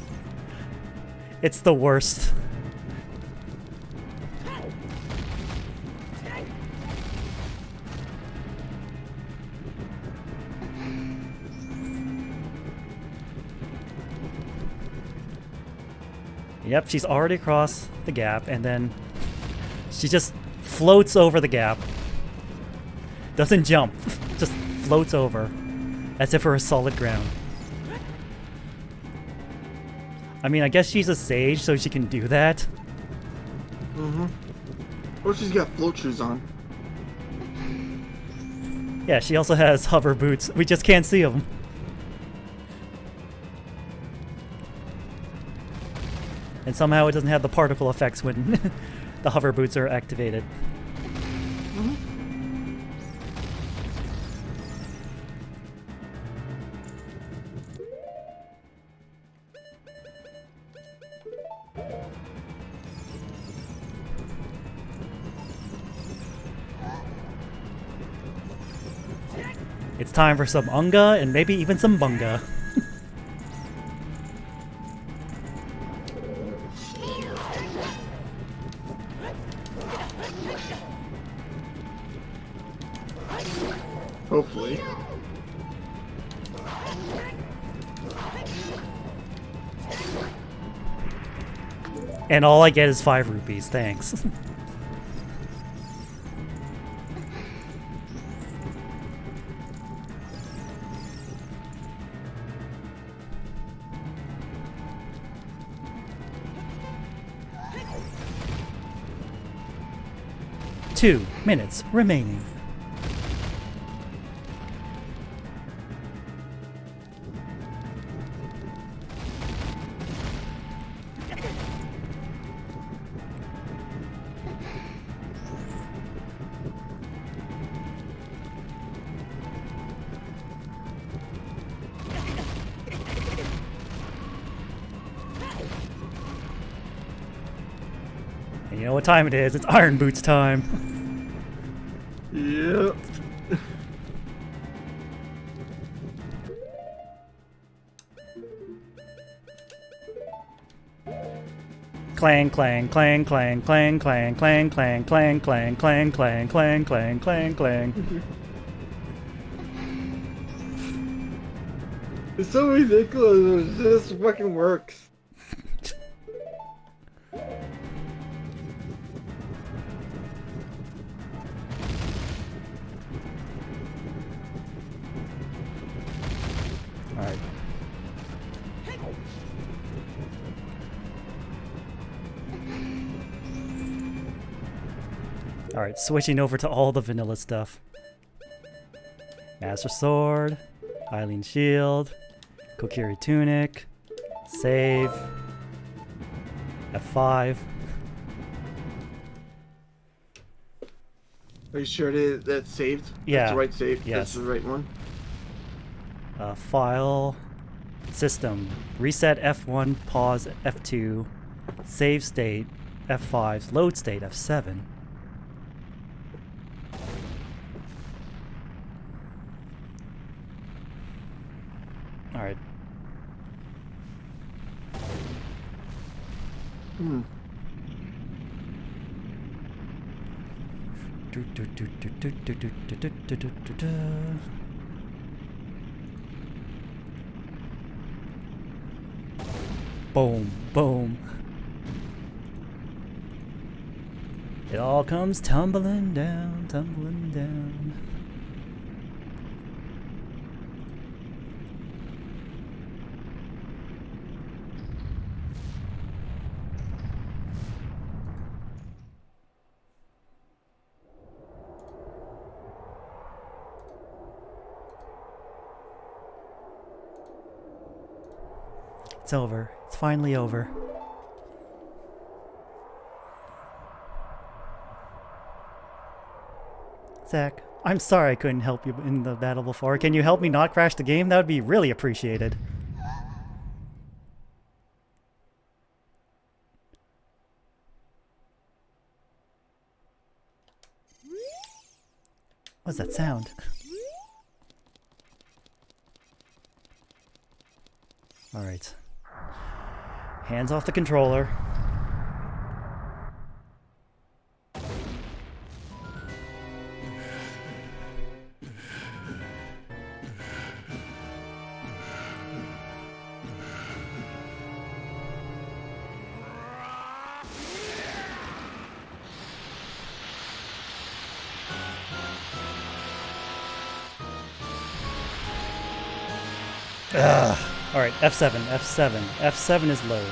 A: It's the worst. Yep, she's already across the gap, and then she just floats over the gap. Doesn't jump, just floats over, as if we're a solid ground. I mean, I guess she's a sage, so she can do that.
B: Mm-hmm. Or she's got float shoes on.
A: Yeah, she also has hover boots. We just can't see them. And somehow it doesn't have the particle effects when the hover boots are activated.
B: Mm-hmm.
A: It's time for some unga and maybe even some bunga.
B: Hopefully.
A: And all I get is 5 rupees, thanks. Two minutes remaining. And you know what time it is? It's Iron Boots time.
B: Yep.
A: Clang, clang, clang, clang, clang, clang, clang, clang, clang, clang, clang, clang, clang, clang, clang, clang.
B: It's so ridiculous, it just fucking works.
A: Alright. Alright, switching over to all the vanilla stuff. Master Sword, Hylian Shield, Kokiri Tunic, save, F5.
B: Are you sure that's saved?
A: Yeah.
B: That's the right save?
A: Yes.
B: That's the right one?
A: File, System, Reset F1, Pause F2, Save State F5, Load State F7. Alright.
B: Hmm.
A: Boom, boom. It all comes tumbling down, tumbling down. It's over. It's finally over. Zach, I'm sorry I couldn't help you in the battle before. Can you help me not crash the game? That would be really appreciated. What's that sound? Alright. Hands off the controller. Ugh. Alright, F7, F7. F7 is load.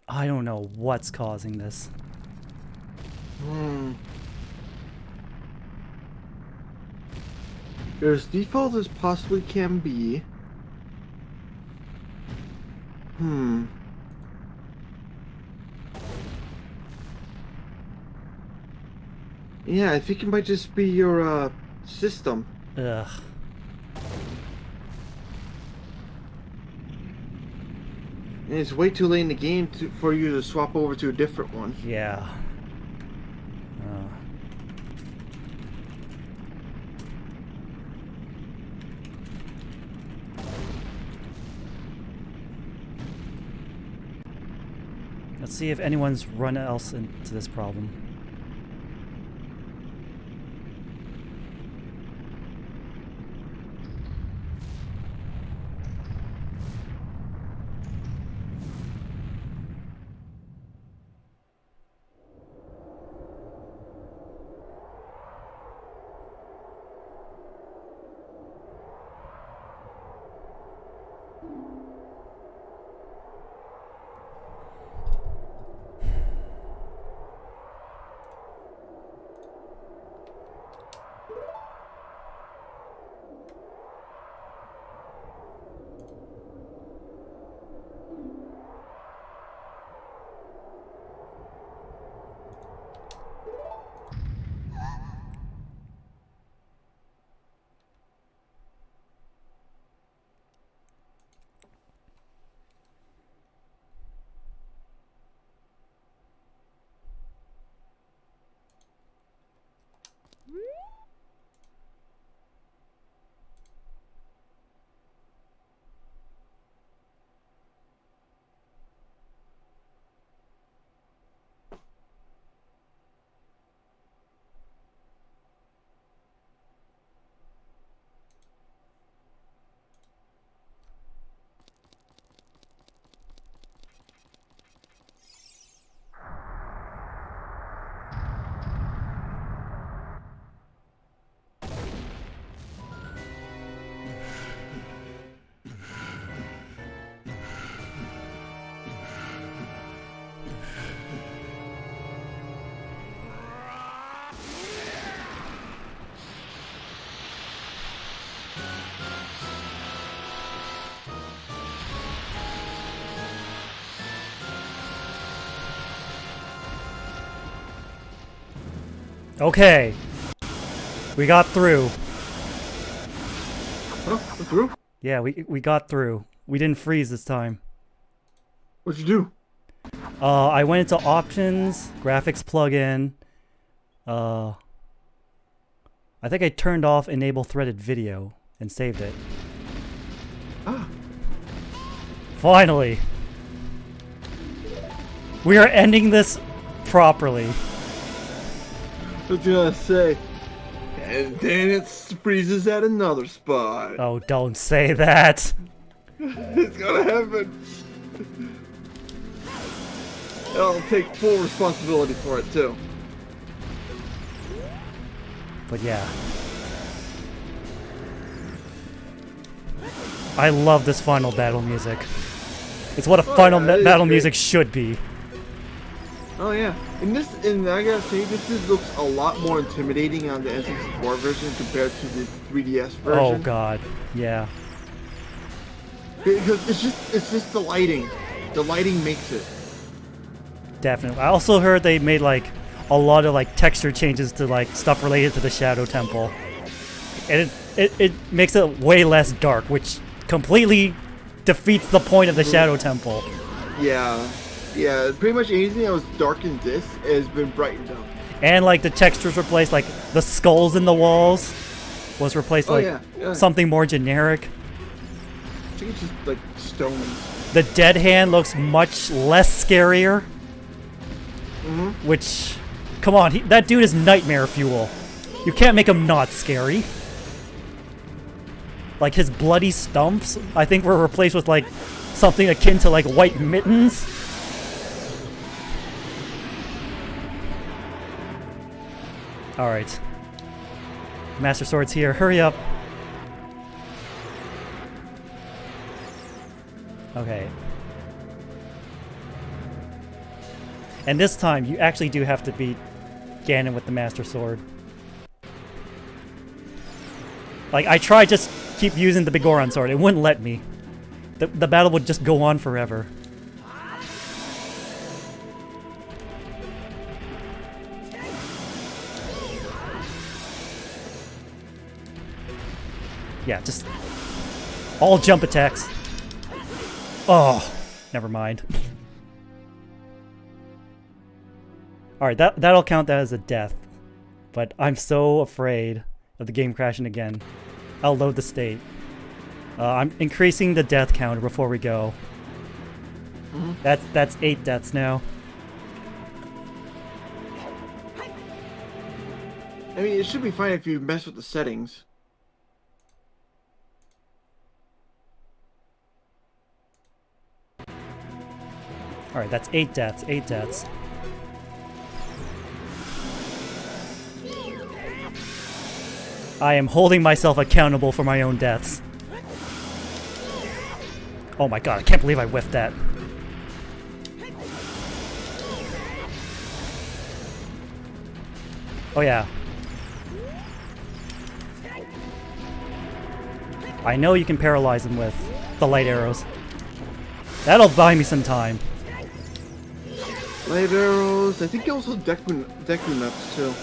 A: I don't know what's causing this.
B: They're as default as possibly can be. Yeah, I think it might just be your system.
A: Ugh.
B: And it's way too late in the game for you to swap over to a different one.
A: Yeah. Let's see if anyone's run else into this problem. Okay. We got through.
B: Oh, we're through?
A: Yeah, we got through. We didn't freeze this time.
B: What'd you do?
A: I went into options, graphics plugin. I think I turned off enable threaded video and saved it.
B: Ah.
A: Finally. We are ending this properly.
B: I was gonna say. And then it freezes at another spot.
A: Oh, don't say that.
B: It's gonna happen. I'll take full responsibility for it too.
A: But yeah. I love this final battle music. It's what a final battle music should be.
B: Oh yeah, and I gotta say, looks a lot more intimidating on the N64 version compared to the 3DS version.
A: Oh god, yeah.
B: Because it's just the lighting. The lighting makes it.
A: Definitely. I also heard they made like a lot of like texture changes to like stuff related to the Shadow Temple, and it makes it way less dark, which completely defeats the point of the Shadow Temple.
B: Yeah. Yeah, pretty much anything that was dark in this has been brightened up.
A: And like the textures replaced, like the skulls in the walls was replaced like something more generic.
B: I think it's just like stones.
A: The dead hand looks much less scarier.
B: Mm-hmm.
A: Which, come on, that dude is nightmare fuel. You can't make him not scary. Like his bloody stumps, I think were replaced with like something akin to like white mittens. Alright. Master Sword's here. Hurry up. Okay. And this time, you actually do have to beat Ganon with the Master Sword. Like, I tried just keep using the Bigoron Sword. It wouldn't let me. The battle would just go on forever. Yeah, just all jump attacks. Oh, never mind. Alright, that'll count that as a death. But I'm so afraid of the game crashing again. I'll load the state. I'm increasing the death counter before we go. Mm-hmm. That's 8 deaths now.
B: I mean, it should be fine if you mess with the settings.
A: Alright, that's 8 deaths, 8 deaths. I am holding myself accountable for my own deaths. Oh my god, I can't believe I whiffed that. Oh yeah. I know you can paralyze him with the light arrows. That'll buy me some time.
B: Light arrows. I think also Deku nuts too.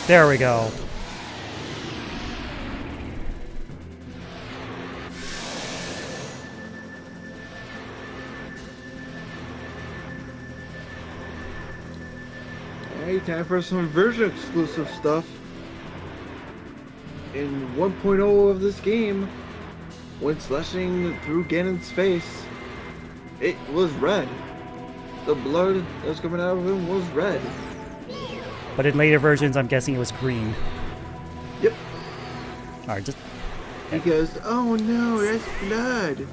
A: There we go.
B: Hey, time for some version exclusive stuff. In 1.0 of this game, when slashing through Ganon's face, it was red. The blood that was coming out of him was red.
A: But in later versions, I'm guessing it was green.
B: Yep.
A: Alright, just...
B: Because, oh no, that's blood.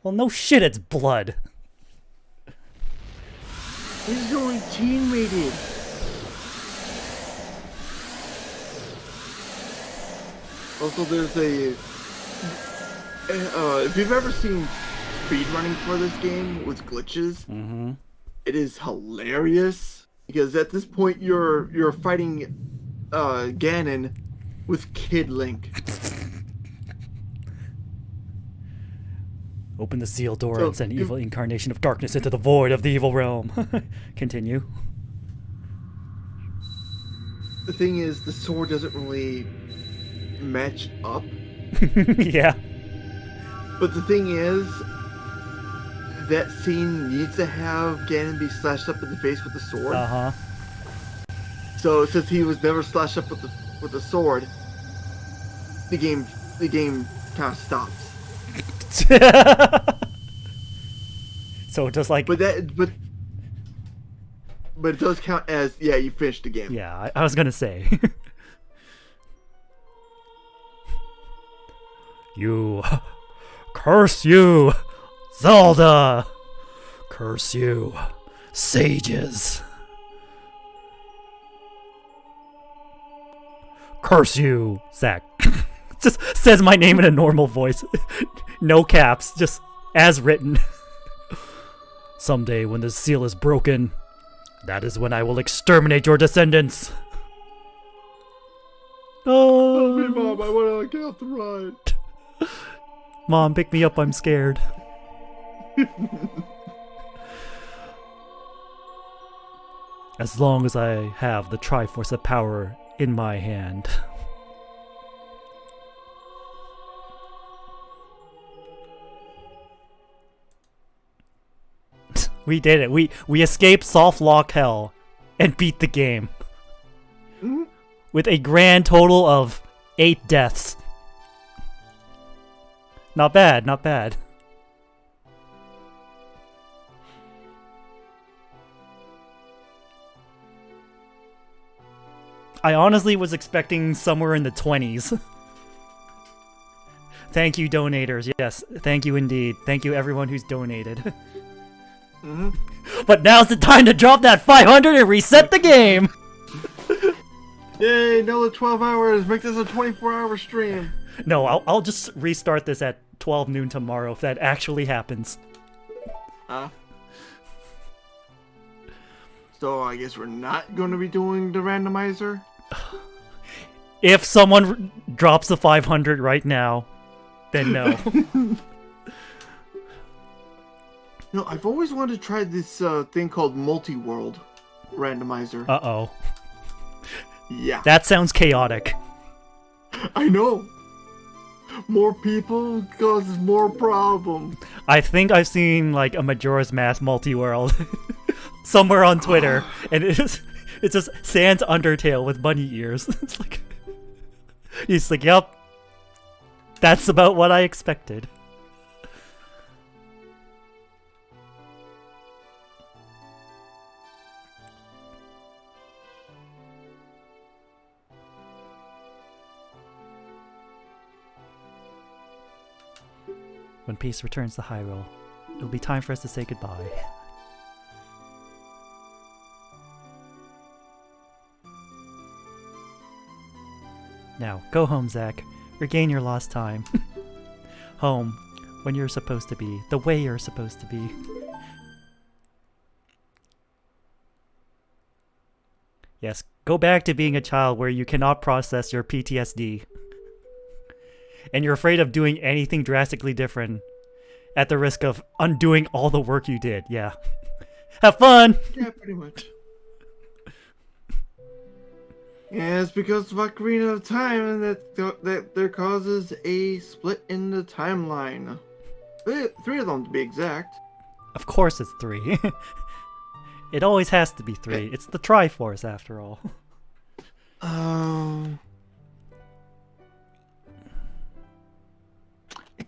A: Well, no shit, it's blood.
B: This is only teen rated. Also, there's a if you've ever seen speedrunning for this game with glitches, it is hilarious because at this point you're fighting Ganon with Kid Link.
A: Open the sealed door and send evil incarnation of darkness into the void of the evil realm. Continue.
B: The thing is, the sword doesn't really match up.
A: Yeah.
B: But the thing is, that scene needs to have Ganon be slashed up in the face with the sword. So since he was never slashed up with the sword, the game kind of stops.
A: So it does like.
B: But it does count as you finished the game.
A: Yeah, I was gonna say. You, curse you, Zelda. Curse you, sages. Curse you, Zach. Just says my name in a normal voice. No caps, just as written. Someday when the seal is broken, that is when I will exterminate your descendants. Oh,
B: help me, Mom, I want to get off the ride.
A: Mom, pick me up, I'm scared. As long as I have the Triforce of Power in my hand. We did it. We escaped soft lock hell and beat the game. With a grand total of 8 deaths. Not bad, not bad. I honestly was expecting somewhere in the 20s. Thank you, donators. Yes, thank you indeed. Thank you everyone who's donated. But now's the time to drop that 500 and reset the game!
B: Yay, another 12 hours. Make this a 24-hour stream.
A: No, I'll just restart this at 12 noon tomorrow if that actually happens.
B: So I guess we're not going to be doing the randomizer?
A: If someone drops the 500 right now, then no.
B: No, I've always wanted to try this thing called multi-world randomizer.
A: Uh-oh.
B: Yeah.
A: That sounds chaotic.
B: I know. More people causes more problems.
A: I think I've seen like a Majora's Mask multi-world somewhere on Twitter, and it's just Sans Undertale with bunny ears. It's like he's like, "Yep, that's about what I expected." When peace returns to Hyrule, it'll be time for us to say goodbye. Now, go home, Zach. Regain your lost time. Home, when you're supposed to be, the way you're supposed to be. Yes, go back to being a child where you cannot process your PTSD. And you're afraid of doing anything drastically different at the risk of undoing all the work you did. Yeah. Have fun!
B: Yeah, pretty much. Yeah, it's because of Ocarina of Time that there causes a split in the timeline. 3 of them to be exact.
A: Of course it's 3. It always has to be 3. It's the Triforce after all.
B: I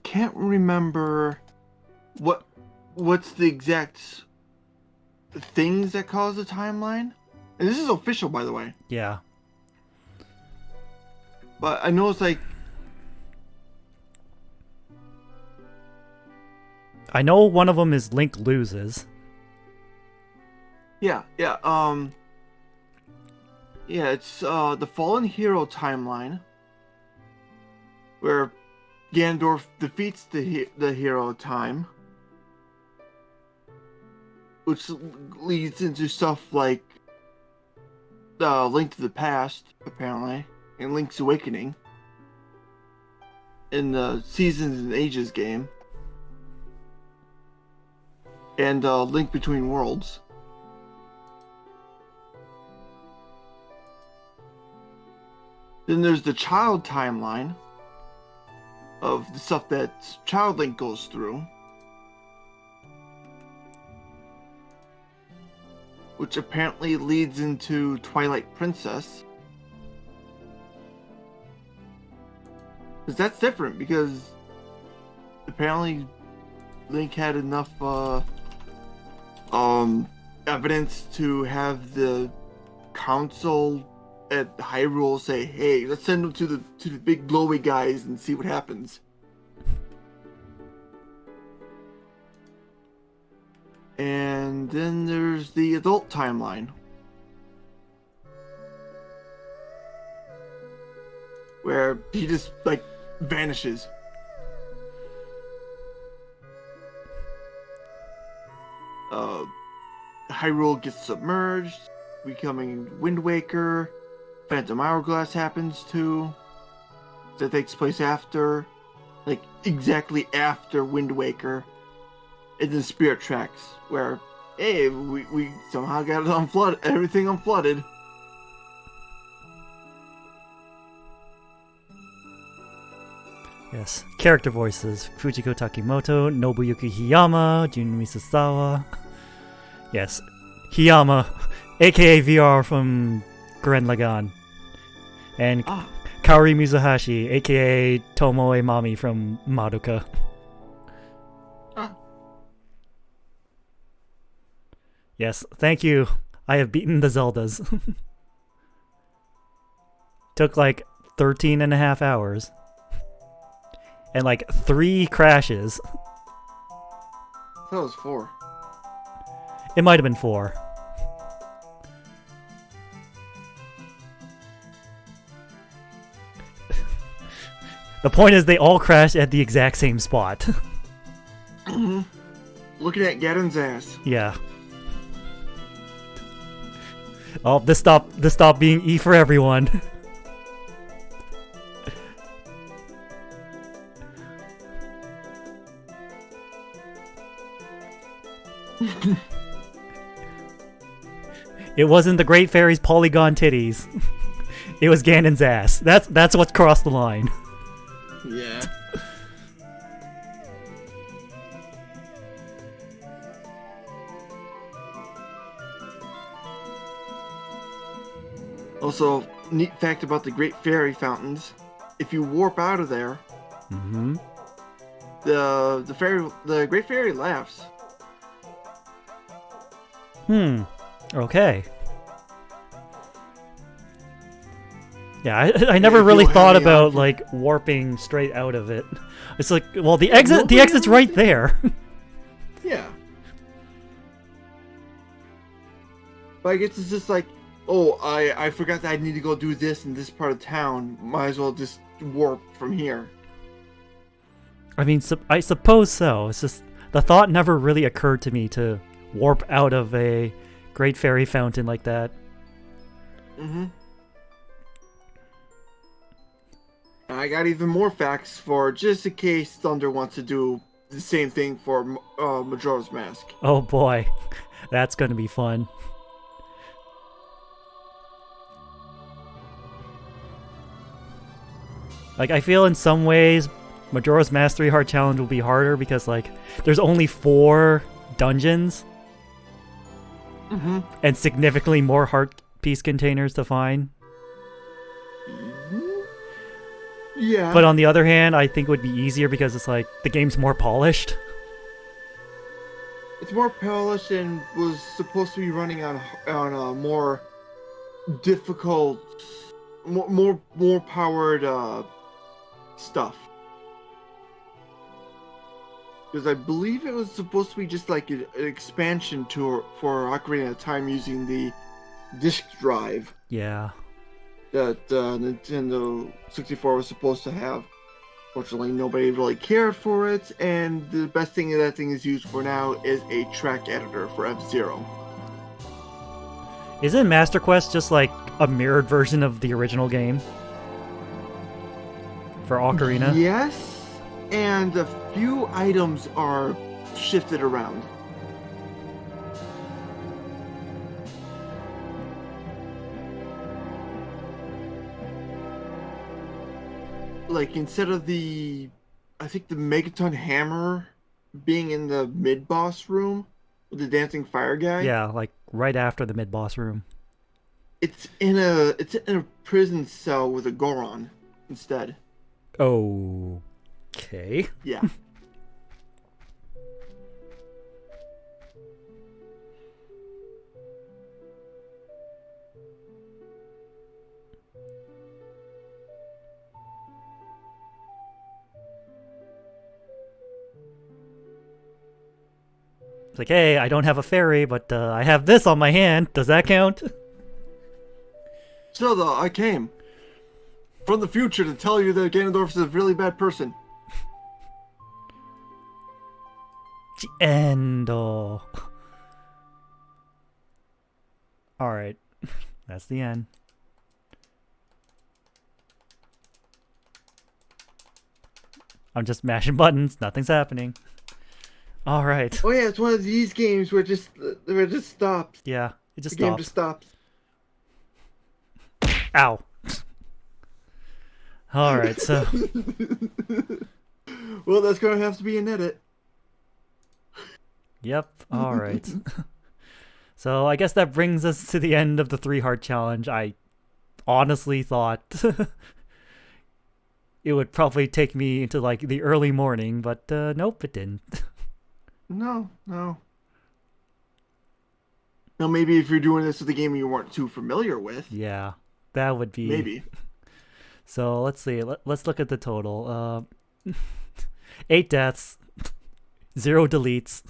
B: can't remember what's the exact things that cause the timeline. And this is official, by the way.
A: Yeah.
B: But I know it's like...
A: I know one of them is Link loses.
B: Yeah, it's the Fallen Hero timeline. where Ganondorf defeats the hero of time, which leads into stuff like Link to the Past, apparently, and Link's Awakening in the Seasons and Ages game, and Link Between Worlds. Then there's the child timeline of the stuff that Child Link goes through, which apparently leads into Twilight Princess. Because that's different, because apparently Link had enough evidence to have the council at Hyrule say, "Hey, let's send them to the big glowy guys and see what happens." And then there's the adult timeline, where he just like vanishes. Hyrule gets submerged, becoming Wind Waker. Phantom Hourglass happens too. That takes place after, like exactly after Wind Waker. And then Spirit Tracks, where, hey, we somehow got it unflooded, everything unflooded.
A: Yes. Character voices: Fujiko Takimoto, Nobuyuki Hiyama, Jun Misasawa. Yes. Hiyama, aka VR from Gurren Lagann. And Kaori Mizuhashi, aka Tomoe Mami from Madoka. Yes, thank you. I have beaten the Zeldas. Took like 13 and a half hours. And like 3 crashes.
B: I thought it was 4.
A: It might have been 4. The point is they all crashed at the exact same spot.
B: Looking at Gadon's ass.
A: Yeah. Oh, this stopped being E for everyone. It wasn't the Great Fairy's polygon titties. It was Ganon's ass. That's what crossed the line.
B: Yeah. Also, neat fact about the Great Fairy fountains: if you warp out of there, the Great Fairy laughs.
A: Okay. Yeah, I never really thought about like warping straight out of it. It's like, well, the exit's right there.
B: Yeah. But I guess it's just like, oh, I forgot that I need to go do this in this part of town. Might as well just warp from here.
A: I mean, I suppose so. It's just the thought never really occurred to me to warp out of a Great Fairy fountain like that.
B: I got even more facts for just in case Thunder wants to do the same thing for Majora's Mask.
A: Oh boy, that's gonna be fun. Like, I feel in some ways Majora's Mask 3 Heart Challenge will be harder because, like, there's only 4 dungeons. And significantly more heart piece containers to find.
B: Yeah.
A: But on the other hand, I think it would be easier because it's like the game's more polished.
B: It's more polished and was supposed to be running on a more difficult, more powered stuff. Because I believe it was supposed to be just like an expansion for Ocarina of Time using the disk drive.
A: Yeah.
B: That Nintendo 64 was supposed to have. Fortunately, nobody really cared for it, and the best thing that thing is used for now is a track editor for F-Zero.
A: Isn't Master Quest just like a mirrored version of the original game? For Ocarina?
B: Yes, and a few items are shifted around. Like, instead of I think the Megaton Hammer being in the mid-boss room with the dancing fire guy.
A: Yeah, like right after the mid-boss room.
B: It's in a prison cell with a Goron instead.
A: Okay.
B: Yeah.
A: It's like, hey, I don't have a fairy, but I have this on my hand. Does that count?
B: Zelda, I came from the future to tell you that Ganondorf is a really bad person.
A: And alright. That's the end. I'm just mashing buttons. Nothing's happening. Alright.
B: Oh yeah, it's one of these games where it just stops.
A: Yeah, it just
B: The game
A: stops.
B: just stops.
A: Ow. Alright, so...
B: Well, that's going to have to be an edit.
A: Yep, alright. So I guess that brings us to the end of the 3-heart challenge. I honestly thought it would probably take me into like the early morning, but nope, it didn't.
B: No. Now maybe if you're doing this with a game you weren't too familiar with.
A: Yeah, that would be...
B: Maybe.
A: So let's see. Let's look at the total. 8 deaths, 0 deletes,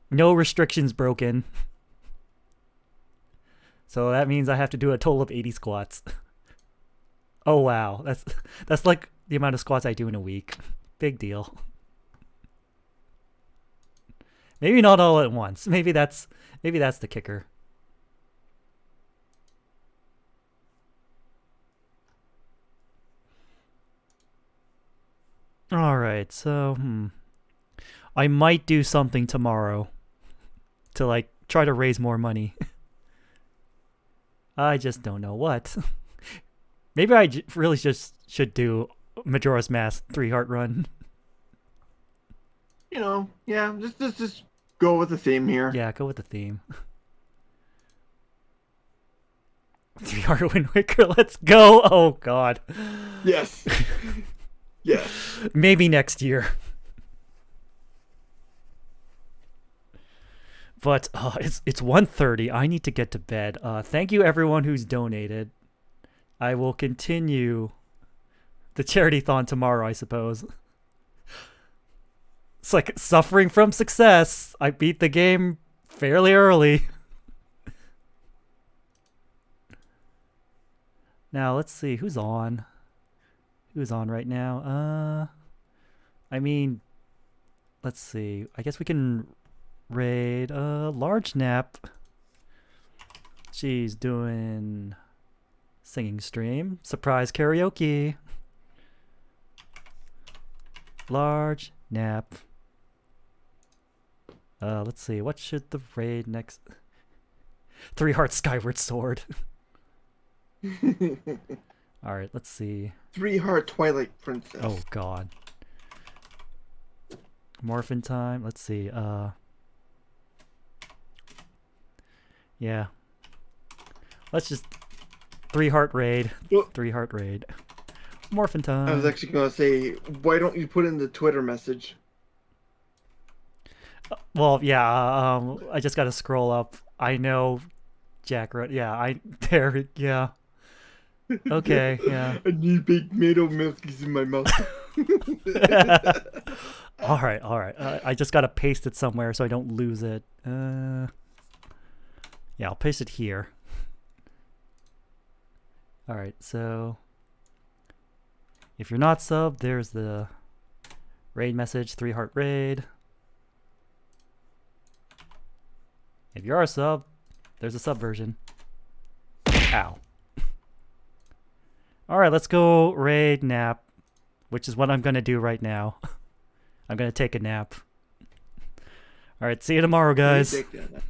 A: no restrictions broken. So that means I have to do a total of 80 squats. Oh wow, that's like the amount of squats I do in a week. Big deal. Maybe not all at once. Maybe that's the kicker. Alright, so, I might do something tomorrow to, like, try to raise more money. I just don't know what. Maybe I really just should do Majora's Mask 3-heart run.
B: You know, yeah, just go with the theme here.
A: Yeah, go with the theme. 3-heart Wind Waker, let's go! Oh, God.
B: Yes. Yes.
A: Maybe next year. But it's 1:30. I need to get to bed. Thank you everyone who's donated. I will continue the Charity-thon tomorrow, I suppose. It's like suffering from success. I beat the game fairly early. Now let's see who's on. Who's on right now? I mean, let's see. I guess we can raid Large Nap. She's doing singing stream. Surprise karaoke. Large Nap. Let's see. What should the raid next? 3-heart Skyward Sword. All right, let's see.
B: 3-heart Twilight Princess.
A: Oh God. Morphin time. Let's see. Yeah. Let's just 3-heart raid. 3-heart raid. Morphin time.
B: I was actually gonna say, why don't you put in the Twitter message?
A: Well, yeah. I just gotta scroll up. I know. Jack wrote. Yeah. There. Yeah. Okay, yeah.
B: I need big tomato milkies in my mouth.
A: all right. I just gotta paste it somewhere so I don't lose it. Yeah, I'll paste it here. All right, so If you're not sub, there's the raid message, 3 heart raid. If you are a sub, there's a sub version. Ow. Alright, let's go raid nap, which is what I'm going to do right now. I'm going to take a nap. Alright, see you tomorrow, guys.
B: Take that.